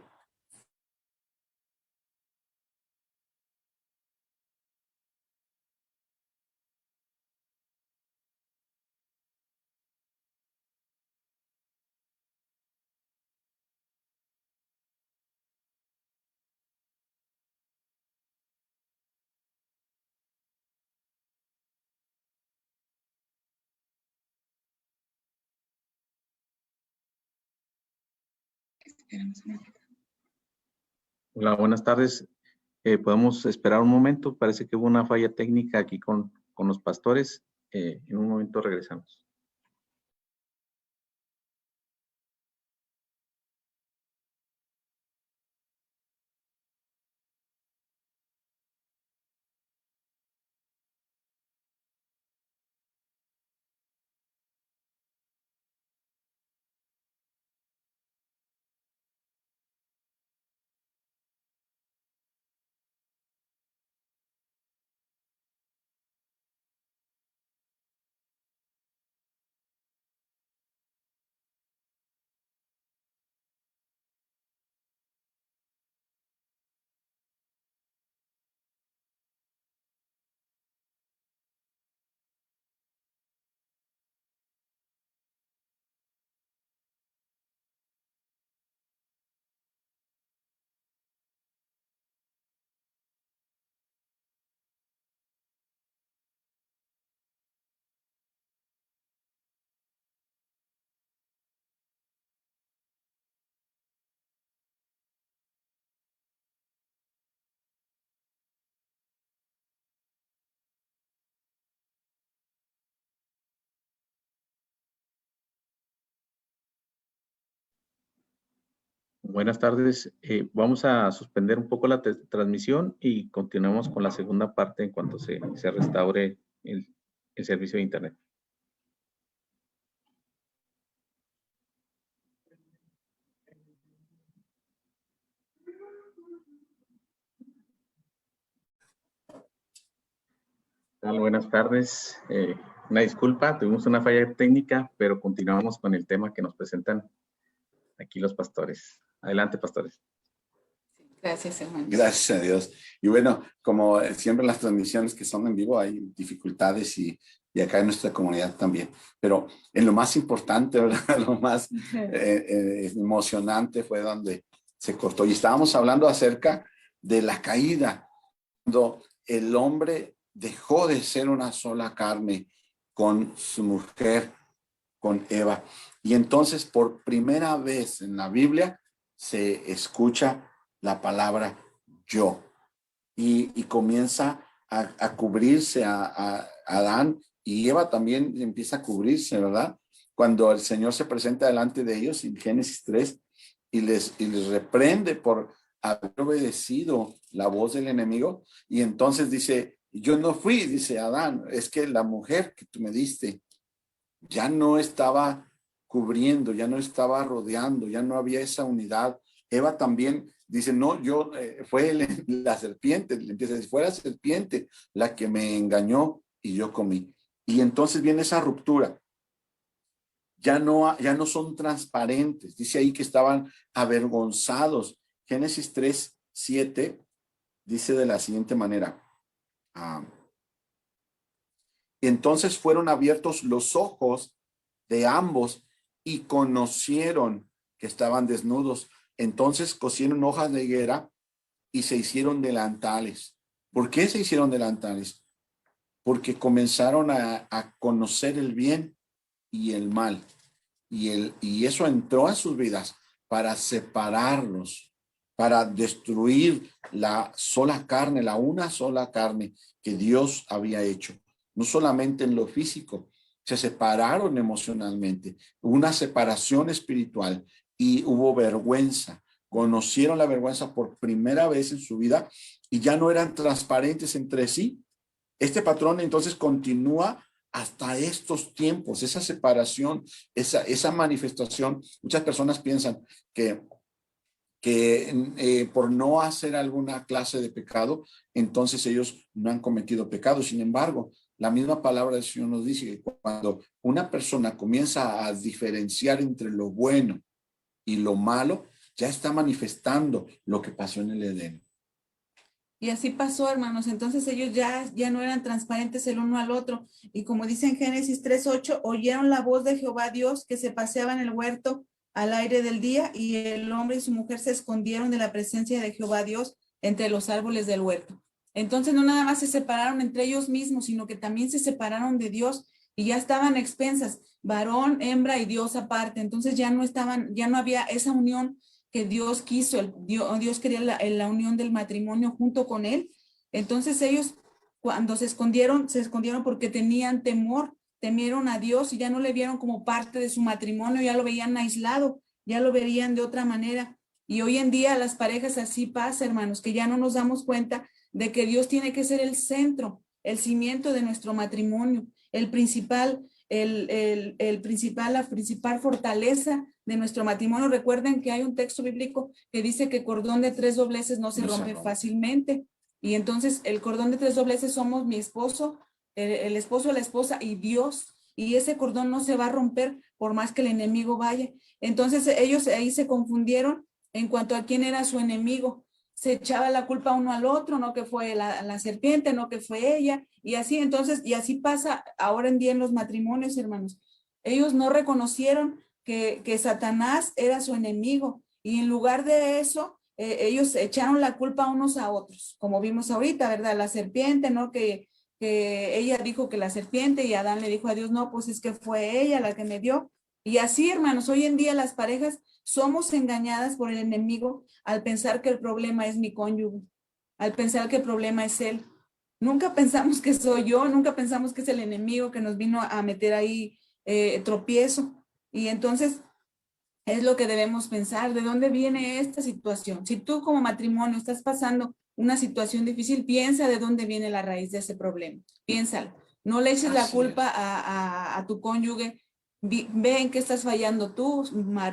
Hola, buenas tardes. Podemos esperar un momento. Parece que hubo una falla técnica aquí con los pastores. En un momento regresamos. Buenas tardes. Vamos a suspender un poco la transmisión y continuamos con la segunda parte en cuanto se restaure el servicio de Internet. Buenas tardes. Una disculpa, tuvimos una falla técnica, pero continuamos con el tema que nos presentan aquí los pastores. Adelante, pastores. Gracias, hermanos. Gracias a Dios. Y bueno, como siempre en las transmisiones que son en vivo hay dificultades y y acá en nuestra comunidad también. Pero en lo más importante, ¿verdad? Lo más emocionante fue donde se cortó. Y estábamos hablando acerca de la caída, cuando el hombre dejó de ser una sola carne con su mujer, con Eva. Y entonces por primera vez en la Biblia se escucha la palabra yo. Y comienza a cubrirse a Adán, y Eva también empieza a cubrirse, ¿verdad? Cuando el Señor se presenta delante de ellos en Génesis 3 y les reprende por haber obedecido la voz del enemigo. Y entonces dice, yo no fui, dice Adán, es que la mujer que tú me diste ya no estaba cubriendo, ya no estaba rodeando, ya no había esa unidad. Eva también dice, no, yo, fue la serpiente, le empieza a decir, fue la serpiente la que me engañó y yo comí. Y entonces viene esa ruptura. Ya no son transparentes. Dice ahí que estaban avergonzados. Génesis 3:7 dice de la siguiente manera. Entonces fueron abiertos los ojos de ambos y conocieron que estaban desnudos. Entonces cosieron hojas de higuera y se hicieron delantales. ¿Por qué se hicieron delantales? Porque comenzaron a conocer el bien y el mal. Y eso entró a sus vidas para separarlos, para destruir la sola carne, la una sola carne que Dios había hecho. No solamente en lo físico, se separaron emocionalmente, hubo una separación espiritual y hubo vergüenza. Conocieron la vergüenza por primera vez en su vida y ya no eran transparentes entre sí. Este patrón entonces continúa hasta estos tiempos, esa separación, esa manifestación. Muchas personas piensan que por no hacer alguna clase de pecado, entonces ellos no han cometido pecado. Sin embargo, la misma palabra del Señor nos dice que cuando una persona comienza a diferenciar entre lo bueno y lo malo, ya está manifestando lo que pasó en el Edén. Y así pasó, hermanos. Entonces ellos ya no eran transparentes el uno al otro. Y como dice en Génesis 3:8, oyeron la voz de Jehová Dios que se paseaba en el huerto al aire del día, y el hombre y su mujer se escondieron de la presencia de Jehová Dios entre los árboles del huerto. Entonces no nada más se separaron entre ellos mismos, sino que también se separaron de Dios y ya estaban expensas, varón, hembra y Dios aparte. Entonces ya no había esa unión que Dios quiso. Dios quería la unión del matrimonio junto con él. Entonces ellos, cuando se escondieron porque tenían temor, temieron a Dios y ya no le vieron como parte de su matrimonio, ya lo veían aislado, ya lo verían de otra manera. Y hoy en día las parejas así pasa, hermanos, que ya no nos damos cuenta de que Dios tiene que ser el centro, el cimiento de nuestro matrimonio, la principal fortaleza de nuestro matrimonio. Recuerden que hay un texto bíblico que dice que cordón de 3 dobleces no se rompe fácilmente. Y entonces el cordón de 3 dobleces somos mi esposo, el esposo, la esposa y Dios. Y ese cordón no se va a romper por más que el enemigo vaya. Entonces ellos ahí se confundieron en cuanto a quién era su enemigo. Se echaba la culpa uno al otro, no que fue la serpiente, no que fue ella, y así. Entonces, y así pasa ahora en día en los matrimonios, hermanos. Ellos no reconocieron que Satanás era su enemigo, y en lugar de eso, ellos echaron la culpa unos a otros, como vimos ahorita, ¿verdad? La serpiente, ¿no? Que ella dijo que la serpiente, y Adán le dijo a Dios, no, pues es que fue ella la que me dio. Y así, hermanos, hoy en día las parejas somos engañadas por el enemigo al pensar que el problema es mi cónyuge, al pensar que el problema es él. Nunca pensamos que soy yo, nunca pensamos que es el enemigo que nos vino a meter ahí tropiezo. Y entonces es lo que debemos pensar, ¿de dónde viene esta situación? Si tú como matrimonio estás pasando una situación difícil, piensa de dónde viene la raíz de ese problema. Piénsalo. No le eches la culpa a tu cónyuge. Ve en qué estás fallando tú,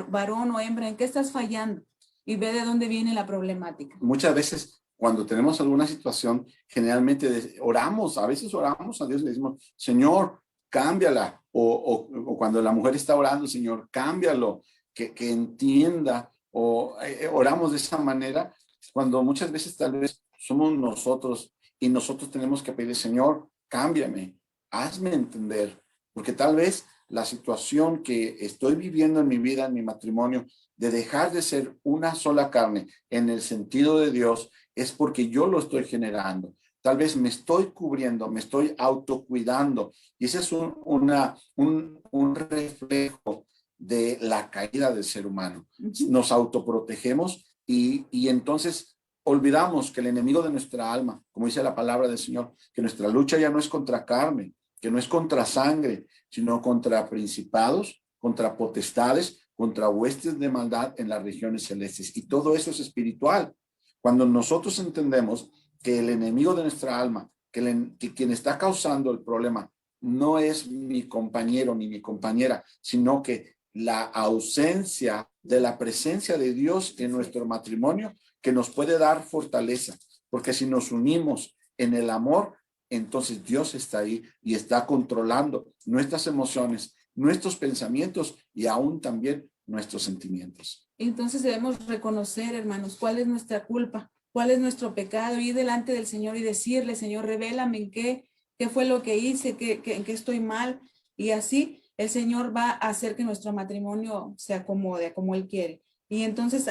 varón o hembra, en qué estás fallando, y ve de dónde viene la problemática. Muchas veces cuando tenemos alguna situación, generalmente oramos, a veces oramos a Dios y le decimos, Señor, cámbiala. O cuando la mujer está orando, Señor, cámbialo, que entienda. Oramos de esa manera, cuando muchas veces tal vez somos nosotros y nosotros tenemos que pedir, Señor, cámbiame, hazme entender, porque tal vez la situación que estoy viviendo en mi vida, en mi matrimonio, de dejar de ser una sola carne en el sentido de Dios, es porque yo lo estoy generando. Tal vez me estoy cubriendo, me estoy autocuidando. Y ese es un reflejo de la caída del ser humano. Nos autoprotegemos y entonces olvidamos que el enemigo de nuestra alma, como dice la palabra del Señor, que nuestra lucha ya no es contra carne, que no es contra sangre, sino contra principados, contra potestades, contra huestes de maldad en las regiones celestes. Y todo eso es espiritual. Cuando nosotros entendemos que el enemigo de nuestra alma, que quien está causando el problema no es mi compañero ni mi compañera, sino que la ausencia de la presencia de Dios en nuestro matrimonio, que nos puede dar fortaleza, porque si nos unimos en el amor, entonces Dios está ahí y está controlando nuestras emociones, nuestros pensamientos y aún también nuestros sentimientos. Entonces debemos reconocer, hermanos, cuál es nuestra culpa, cuál es nuestro pecado, ir delante del Señor y decirle, Señor, revélame en qué fue lo que hice, en qué estoy mal, y así el Señor va a hacer que nuestro matrimonio se acomode como Él quiere. Y entonces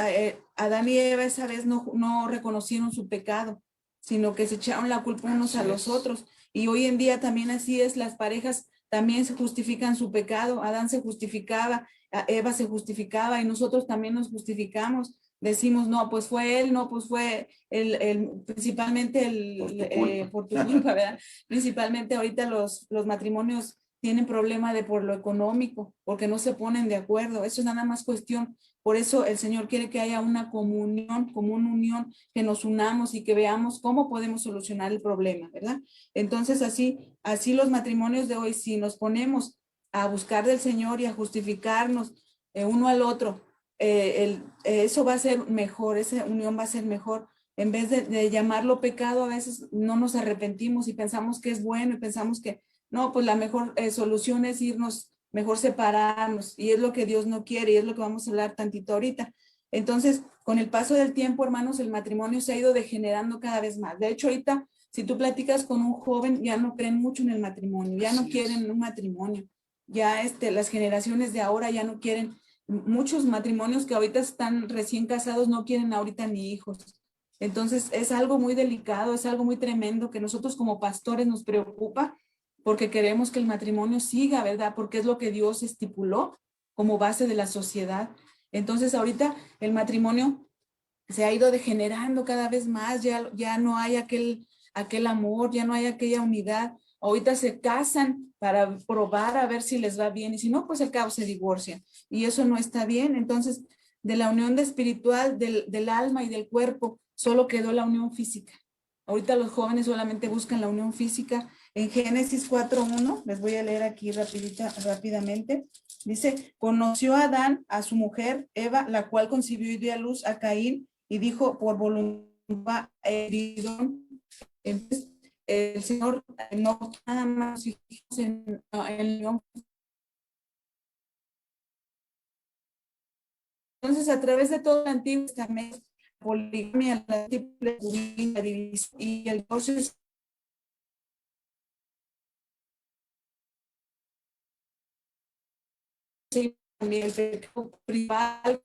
Adán y Eva esa vez no reconocieron su pecado, sino que se echaron la culpa unos a los otros. Y hoy en día también así es, las parejas también se justifican su pecado. Adán se justificaba, Eva se justificaba y nosotros también nos justificamos. Decimos, no, pues fue él, no, pues fue principalmente por tu culpa, ¿verdad? Principalmente ahorita los matrimonios tienen problema por lo económico, porque no se ponen de acuerdo. Eso es nada más cuestión. Por eso el Señor quiere que haya una comunión, como una unión, que nos unamos y que veamos cómo podemos solucionar el problema, ¿verdad? Entonces así los matrimonios de hoy, si nos ponemos a buscar del Señor y a justificarnos uno al otro, eso va a ser mejor, esa unión va a ser mejor. En vez de llamarlo pecado, a veces no nos arrepentimos y pensamos que es bueno y pensamos que no, pues la mejor solución es irnos, mejor separarnos, y es lo que Dios no quiere y es lo que vamos a hablar tantito ahorita. Entonces, con el paso del tiempo, hermanos, el matrimonio se ha ido degenerando cada vez más. De hecho, ahorita, si tú platicas con un joven, ya no creen mucho en el matrimonio, ya no quieren un matrimonio. Ya las generaciones de ahora ya no quieren, muchos matrimonios que ahorita están recién casados no quieren ahorita ni hijos. Entonces, es algo muy delicado, es algo muy tremendo que nosotros como pastores nos preocupa, porque queremos que el matrimonio siga, ¿verdad? Porque es lo que Dios estipuló como base de la sociedad. Entonces, ahorita el matrimonio se ha ido degenerando cada vez más, ya no hay aquel amor, ya no hay aquella unidad. Ahorita se casan para probar a ver si les va bien, y si no, pues al cabo se divorcian. Y eso no está bien. Entonces, de la unión espiritual, del alma y del cuerpo, solo quedó la unión física. Ahorita los jóvenes solamente buscan la unión física. En Génesis 4:1, les voy a leer aquí rápidamente. Dice, conoció a Adán a su mujer Eva, la cual concibió y dio a luz a Caín, y dijo, por voluntad herido. Entonces, el Señor no nada más en unión. Entonces, a través de todo el Antiguo Testamento, la poligamia, la división y el divorcio también el pecado principal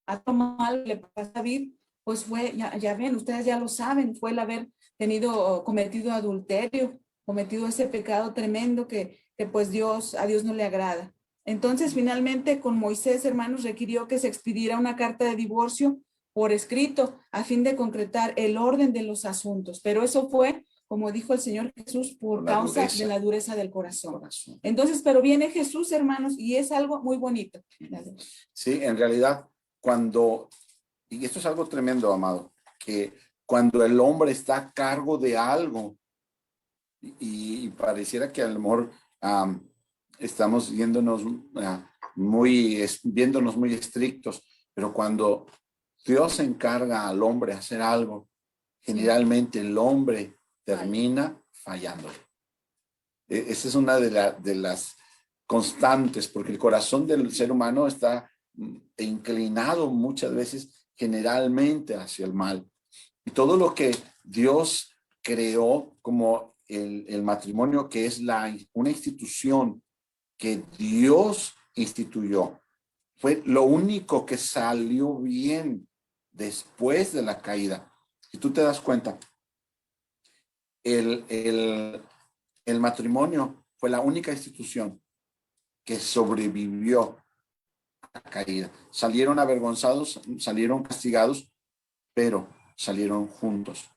a tomar le pasa a David, pues fue, ya ven, ustedes ya lo saben, fue el haber cometido adulterio, cometido ese pecado tremendo que pues a Dios no le agrada. Entonces, finalmente, con Moisés, hermanos, requirió que se expidiera una carta de divorcio por escrito a fin de concretar el orden de los asuntos. Pero eso fue, como dijo el Señor Jesús, por causa de la dureza del corazón. Entonces, pero viene Jesús, hermanos, y es algo muy bonito. Sí, en realidad, y esto es algo tremendo, amado, que cuando el hombre está a cargo de algo, y pareciera que a lo mejor estamos viéndonos muy estrictos, pero cuando Dios se encarga al hombre a hacer algo, generalmente el hombre termina fallando. Esa es una de las constantes, porque el corazón del ser humano está inclinado muchas veces generalmente hacia el mal. Y todo lo que Dios creó como el matrimonio, que es una institución que Dios instituyó, fue lo único que salió bien después de la caída. Si tú te das cuenta, el matrimonio fue la única institución que sobrevivió a la caída. Salieron avergonzados, salieron castigados, pero salieron juntos.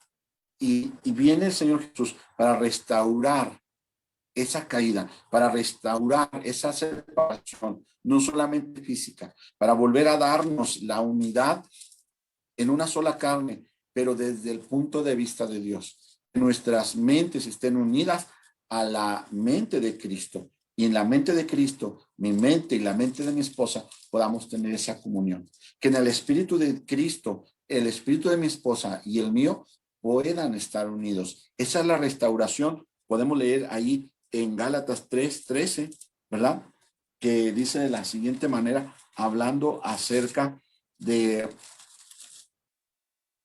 Y viene el Señor Jesús para restaurar esa caída, para restaurar esa separación, no solamente física, para volver a darnos la unidad en una sola carne, pero desde el punto de vista de Dios. Nuestras mentes estén unidas a la mente de Cristo, y en la mente de Cristo, mi mente y la mente de mi esposa, podamos tener esa comunión. Que en el espíritu de Cristo, el espíritu de mi esposa y el mío puedan estar unidos. Esa es la restauración. Podemos leer ahí en Gálatas 3:13, ¿verdad? Que dice de la siguiente manera, hablando acerca de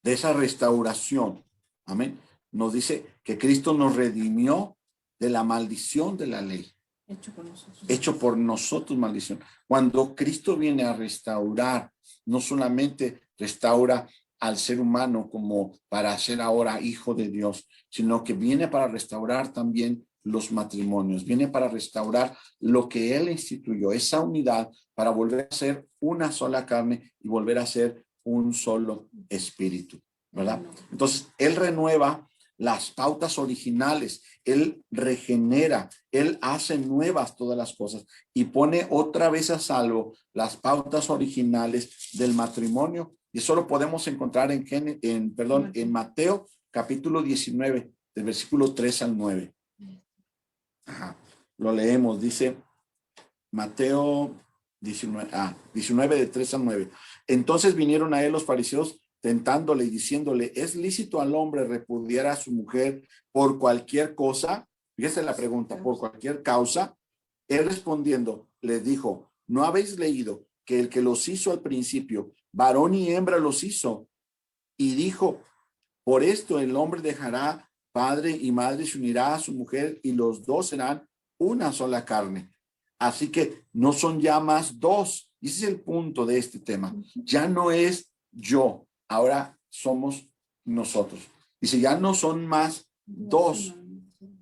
esa restauración. Amén. Nos dice que Cristo nos redimió de la maldición de la ley. Hecho por nosotros maldición. Cuando Cristo viene a restaurar, no solamente restaura al ser humano como para ser ahora hijo de Dios, sino que viene para restaurar también los matrimonios, viene para restaurar lo que Él instituyó, esa unidad, para volver a ser una sola carne y volver a ser un solo espíritu, ¿verdad? Entonces, Él renueva las pautas originales, Él regenera, Él hace nuevas todas las cosas y pone otra vez a salvo las pautas originales del matrimonio. Y eso lo podemos encontrar en Mateo capítulo 19, del versículo 3 al 9. Ajá. Lo leemos, dice Mateo 19 de 3 al 9. Entonces vinieron a él los fariseos tentándole y diciéndole, ¿es lícito al hombre repudiar a su mujer por cualquier cosa? Fíjese la pregunta, por cualquier causa. Él respondiendo les dijo, ¿no habéis leído que el que los hizo al principio, varón y hembra los hizo? Y dijo, por esto el hombre dejará padre y madre, se unirá a su mujer y los dos serán una sola carne. Así que no son ya más dos. Y ese es el punto de este tema. Ya no es yo, ahora somos nosotros. Dice, ya no son más dos,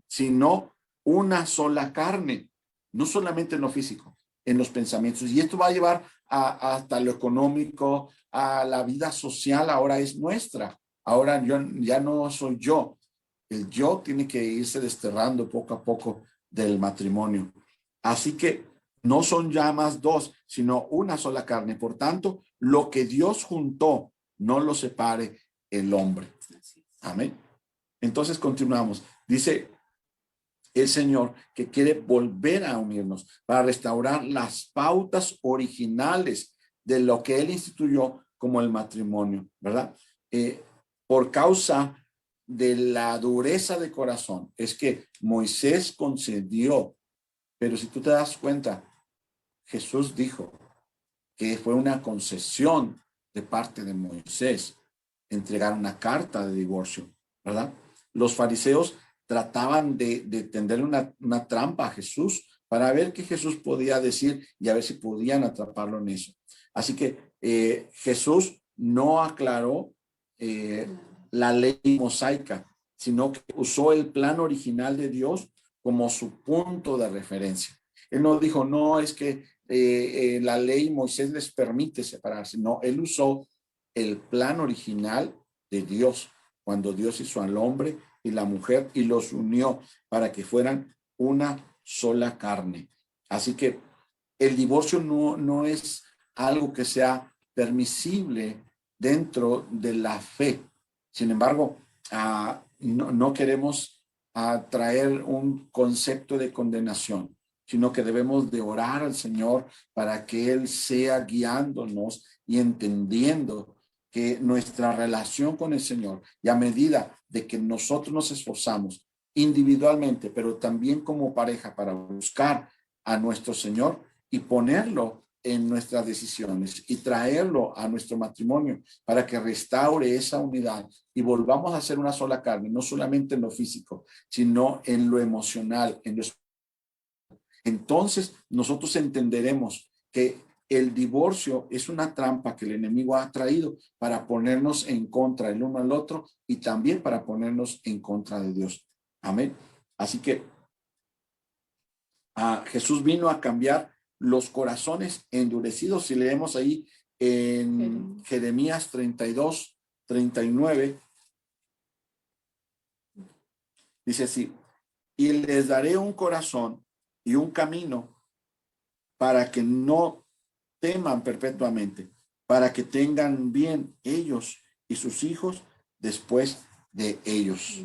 sino una sola carne. No solamente en lo físico, en los pensamientos. Y esto va a llevar hasta lo económico, a la vida social, ahora es nuestra. Ahora ya no soy yo. El yo tiene que irse desterrando poco a poco del matrimonio. Así que no son ya más dos, sino una sola carne. Por tanto, lo que Dios juntó, no lo separe el hombre. Amén. Entonces continuamos. Dice el Señor que quiere volver a unirnos para restaurar las pautas originales de lo que Él instituyó como el matrimonio, ¿verdad? Por causa de la dureza de corazón, es que Moisés concedió, pero si tú te das cuenta, Jesús dijo que fue una concesión de parte de Moisés entregar una carta de divorcio, ¿verdad? Los fariseos trataban de tenderle una trampa a Jesús para ver qué Jesús podía decir y a ver si podían atraparlo en eso. Así que Jesús no aclaró la ley mosaica, sino que usó el plan original de Dios como su punto de referencia. Él no dijo, no, es que la ley Moisés les permite separarse. No, él usó el plan original de Dios, cuando Dios hizo al hombre y la mujer y los unió para que fueran una sola carne. Así que el divorcio no es algo que sea permisible dentro de la fe. Sin embargo, no queremos traer un concepto de condenación, sino que debemos de orar al Señor para que Él sea guiándonos y entendiendo que nuestra relación con el Señor, y a medida de que nosotros nos esforzamos individualmente, pero también como pareja para buscar a nuestro Señor y ponerlo en nuestras decisiones y traerlo a nuestro matrimonio para que restaure esa unidad y volvamos a ser una sola carne, no solamente en lo físico, sino en lo emocional, en lo... Entonces nosotros entenderemos que el divorcio es una trampa que el enemigo ha traído para ponernos en contra el uno al otro y también para ponernos en contra de Dios. Amén. Así que Jesús vino a cambiar los corazones endurecidos. Si leemos ahí en Jeremías 32, 39, dice así: y les daré un corazón y un camino para que no teman perpetuamente, para que tengan bien ellos y sus hijos después de ellos.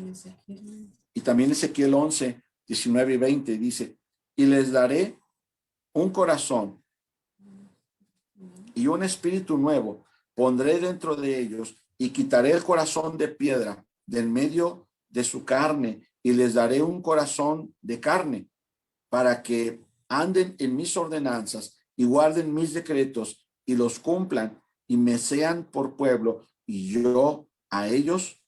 Y también Ezequiel 11, 19 y 20 dice: y les daré un corazón y un espíritu nuevo pondré dentro de ellos y quitaré el corazón de piedra del medio de su carne y les daré un corazón de carne para que anden en mis ordenanzas y guarden mis decretos y los cumplan y me sean por pueblo y yo a ellos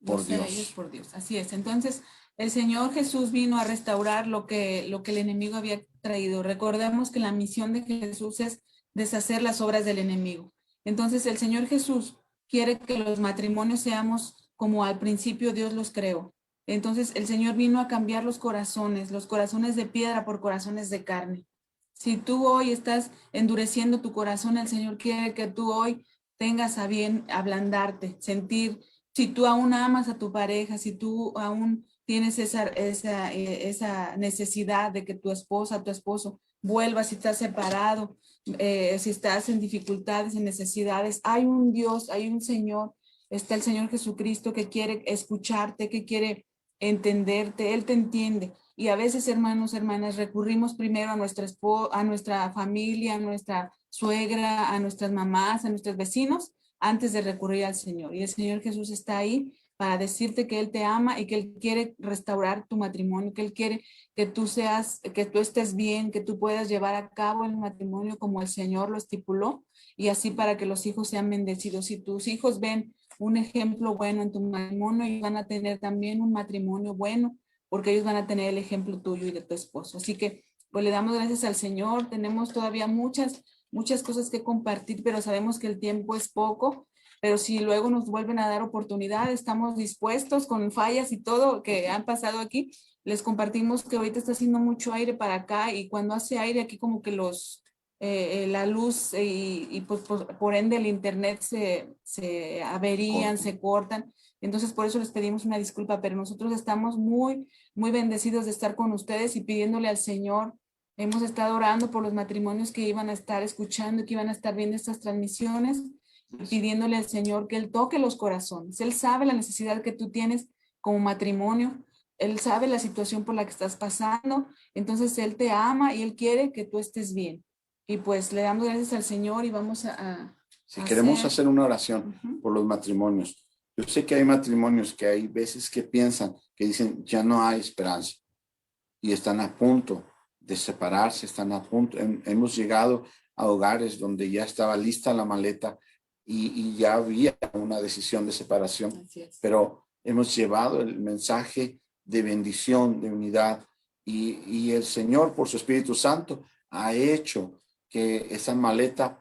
por Dios. Ellos por Dios. Así es. Entonces, el Señor Jesús vino a restaurar lo que el enemigo había traído. Recordemos que la misión de Jesús es deshacer las obras del enemigo. Entonces, el Señor Jesús quiere que los matrimonios seamos como al principio Dios los creó. Entonces, el Señor vino a cambiar los corazones de piedra por corazones de carne. Si tú hoy estás endureciendo tu corazón, el Señor quiere que tú hoy tengas a bien ablandarte, sentir, si tú aún amas a tu pareja, si tú aún tienes esa necesidad de que tu esposa, tu esposo vuelva, si estás separado, si estás en dificultades, en necesidades, hay un Dios, hay un Señor, está el Señor Jesucristo que quiere escucharte, que quiere entenderte, Él te entiende. Y a veces, hermanos, hermanas, recurrimos primero a nuestra familia, a nuestra suegra, a nuestras mamás, a nuestros vecinos, antes de recurrir al Señor. Y el Señor Jesús está ahí para decirte que Él te ama y que Él quiere restaurar tu matrimonio, que Él quiere que tú estés bien, que tú puedas llevar a cabo el matrimonio como el Señor lo estipuló, y así para que los hijos sean bendecidos. Si tus hijos ven un ejemplo bueno en tu matrimonio, ellos van a tener también un matrimonio bueno, porque ellos van a tener el ejemplo tuyo y de tu esposo. Así que pues le damos gracias al Señor. Tenemos todavía muchas cosas que compartir, pero sabemos que el tiempo es poco. Pero si luego nos vuelven a dar oportunidad, estamos dispuestos con fallas y todo que han pasado aquí. Les compartimos que ahorita está haciendo mucho aire para acá y cuando hace aire aquí como que la luz y pues, por ende el internet se averían, se cortan. Entonces por eso les pedimos una disculpa, pero nosotros estamos muy, muy bendecidos de estar con ustedes y pidiéndole al Señor. Hemos estado orando por los matrimonios que iban a estar escuchando, que iban a estar viendo estas transmisiones, pidiéndole al Señor que Él toque los corazones. Él sabe la necesidad que tú tienes como matrimonio. Él sabe la situación por la que estás pasando. Entonces Él te ama y Él quiere que tú estés bien. Y pues le damos gracias al Señor y vamos si queremos hacer una oración por los matrimonios. Yo sé que hay matrimonios que hay veces que piensan, que dicen ya no hay esperanza y están a punto de separarse, están a punto. Hemos llegado a hogares donde ya estaba lista la maleta y ya había una decisión de separación, pero hemos llevado el mensaje de bendición, de unidad y el Señor por su Espíritu Santo ha hecho que esa maleta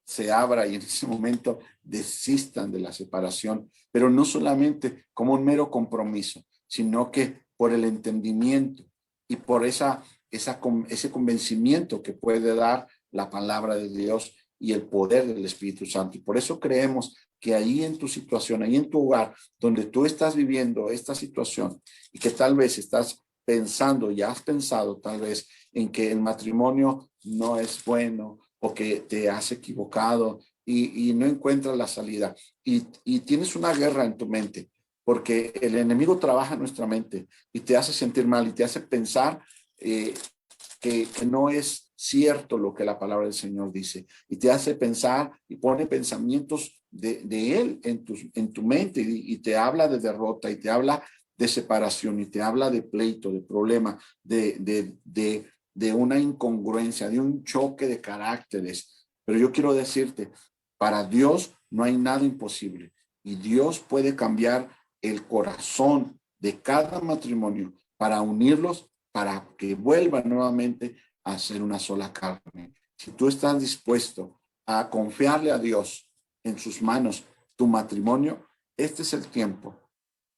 se abra y en ese momento desistan de la separación, pero no solamente como un mero compromiso, sino que por el entendimiento y por ese convencimiento que puede dar la palabra de Dios y el poder del Espíritu Santo. Y por eso creemos que ahí en tu situación, ahí en tu hogar, donde tú estás viviendo esta situación y que tal vez estás pensando, ya has pensado tal vez en que el matrimonio no es bueno o que te has equivocado y no encuentras la salida y tienes una guerra en tu mente porque el enemigo trabaja en nuestra mente y te hace sentir mal y te hace pensar que no es cierto lo que la palabra del Señor dice y te hace pensar y pone pensamientos de Él en tu mente y te habla de derrota y te habla de separación y te habla de pleito, de problema, de de una incongruencia, de un choque de caracteres. Pero yo quiero decirte, para Dios no hay nada imposible y Dios puede cambiar el corazón de cada matrimonio para unirlos, para que vuelvan nuevamente a ser una sola carne. Si tú estás dispuesto a confiarle a Dios en sus manos tu matrimonio, este es el tiempo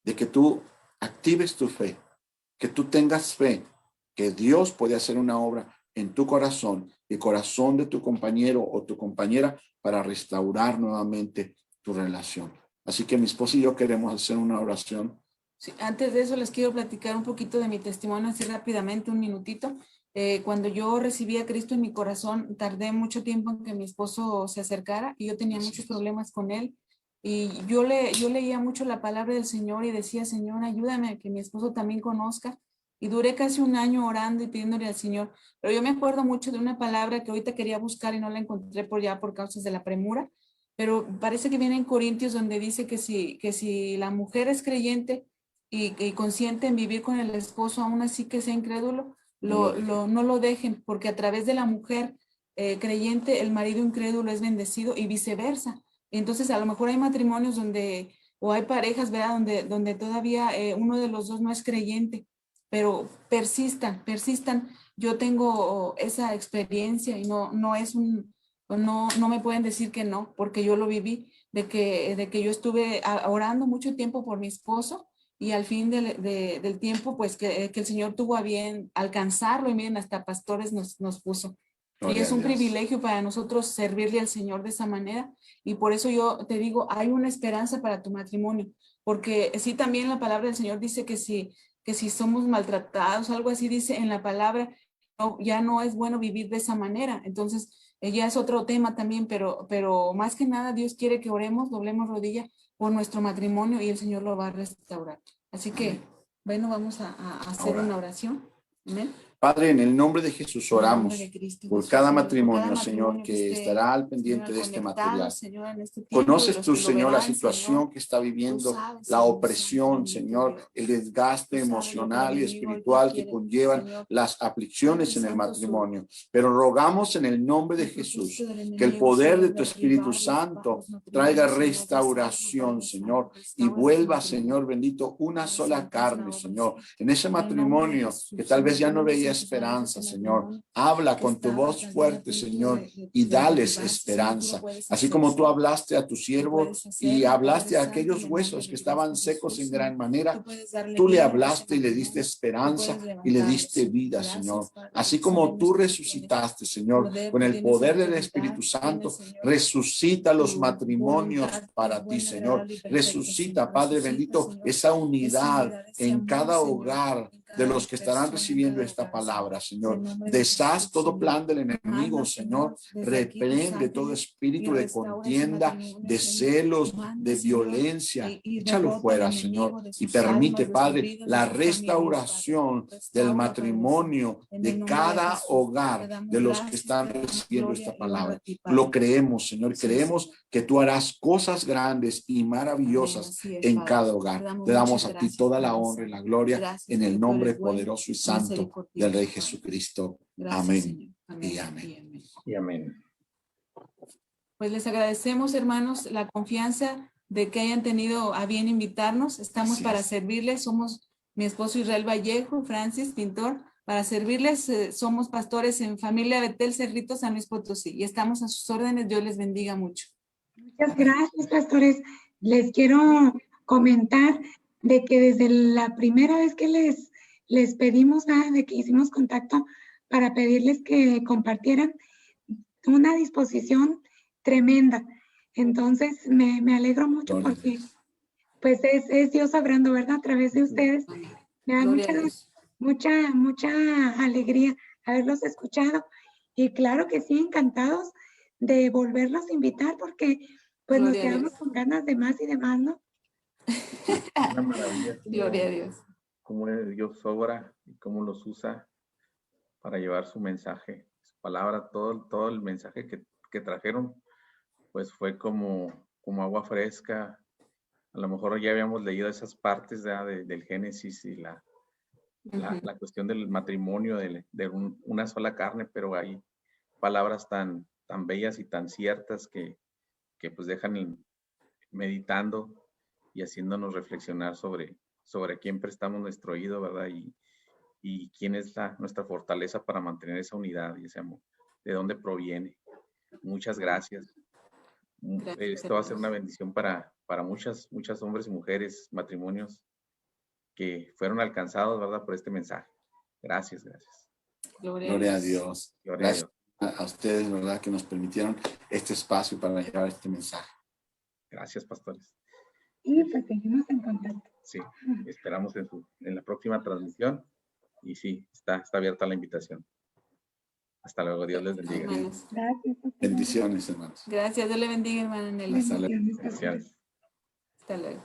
de que tú actives tu fe, que tú tengas fe, que Dios puede hacer una obra en tu corazón, el corazón de tu compañero o tu compañera para restaurar nuevamente tu relación. Así que mi esposa y yo queremos hacer una oración. Sí, antes de eso les quiero platicar un poquito de mi testimonio, así rápidamente, un minutito. Cuando yo recibí a Cristo en mi corazón, tardé mucho tiempo en que mi esposo se acercara y yo tenía muchos problemas con él. Y yo leía mucho la palabra del Señor y decía, Señor, ayúdame a que mi esposo también conozca. Y duré casi un año orando y pidiéndole al Señor. Pero yo me acuerdo mucho de una palabra que ahorita quería buscar y no la encontré por causas de la premura. Pero parece que viene en Corintios donde dice que si la mujer es creyente y consciente en vivir con el esposo, aún así que sea incrédulo, no lo dejen, porque a través de la mujer creyente, el marido incrédulo es bendecido y viceversa. Entonces, a lo mejor hay matrimonios donde, o hay parejas, ¿verdad? Donde todavía uno de los dos no es creyente, pero persistan. Yo tengo esa experiencia y no me pueden decir que no, porque yo lo viví, de que yo estuve orando mucho tiempo por mi esposo y al fin del tiempo, pues que el Señor tuvo a bien alcanzarlo y miren, hasta pastores nos puso. Y es un privilegio para nosotros servirle al Señor de esa manera. Y por eso yo te digo, hay una esperanza para tu matrimonio. Porque sí, también la palabra del Señor dice que si somos maltratados, algo así dice en la palabra, ya no es bueno vivir de esa manera. Entonces, ya es otro tema también, pero más que nada Dios quiere que oremos, doblemos rodilla por nuestro matrimonio y el Señor lo va a restaurar. Así que, bueno, vamos a hacer una oración. Amén. Padre, en el nombre de Jesús oramos por cada matrimonio, Señor, que estará al pendiente de este material. Conoces tú, Señor, la situación que está viviendo, la opresión, Señor, el desgaste emocional y espiritual que conllevan las aflicciones en el matrimonio. Pero rogamos en el nombre de Jesús que el poder de tu Espíritu Santo traiga restauración, Señor, y vuelva, Señor bendito, una sola carne, Señor, en ese matrimonio que tal vez ya no veía esperanza, Señor. Habla con tu voz fuerte, Señor, y dales esperanza. Así como tú hablaste a tu siervo y hablaste a aquellos huesos que estaban secos en gran manera, tú le hablaste y le diste esperanza y le diste vida, Señor. Así como tú resucitaste, Señor, con el poder del Espíritu Santo, resucita los matrimonios para ti, Señor. Resucita, Padre bendito, esa unidad en cada hogar de los que estarán recibiendo esta palabra, Señor. Deshaz todo plan del enemigo, Señor. Reprende todo espíritu de contienda, de celos, de violencia. Échalo fuera, Señor. Y permite, Padre, la restauración del matrimonio de cada hogar de los que están recibiendo esta palabra. Lo creemos, Señor. Creemos que tú harás cosas grandes y maravillosas en cada hogar. Te damos a ti toda la honra y la gloria en el nombre poderoso y santo del Rey Jesucristo. Amén y amén. Y amén. Pues les agradecemos, hermanos, la confianza de que hayan tenido a bien invitarnos. Estamos para servirles. Somos mi esposo Israel Vallejo, Francis, pintor. Para servirles, somos pastores en Familia Betel Cerrito, San Luis Potosí. Y estamos a sus órdenes. Dios les bendiga mucho. Muchas gracias, pastores. Les quiero comentar de que desde la primera vez que les pedimos, de que hicimos contacto para pedirles que compartieran, una disposición tremenda. Entonces, me alegro mucho porque pues es Dios obrando, ¿verdad? A través de ustedes. Me da mucha alegría haberlos escuchado. Y claro que sí, encantados de volverlos a invitar porque pues nos quedamos con ganas de más y de más, ¿no? Una maravilla. Gloria a Dios. Cómo Dios obra y cómo los usa para llevar su mensaje, su palabra, todo el mensaje que trajeron, pues fue como agua fresca. A lo mejor ya habíamos leído esas partes del Génesis y la cuestión del matrimonio, una sola carne, pero hay palabras tan bellas y tan ciertas que pues dejan meditando y haciéndonos reflexionar sobre a quién prestamos nuestro oído, ¿verdad? Y quién es nuestra fortaleza para mantener esa unidad y ese amor, de dónde proviene. Muchas gracias. Esto va a ser una bendición para muchos hombres y mujeres, matrimonios que fueron alcanzados, ¿verdad? Por este mensaje. Gracias. Gloria a Dios. Gracias a ustedes, ¿verdad? Que nos permitieron este espacio para llevar este mensaje. Gracias, pastores. Y pues seguimos en contacto. Sí, esperamos en la próxima transmisión. Y sí, está abierta la invitación. Hasta luego, Dios les bendiga. Hermanos. Gracias. Bendiciones, hermanos. Gracias, Dios le bendiga, hermana Nelly. Hasta luego. Bendiciones. Gracias. Hasta luego.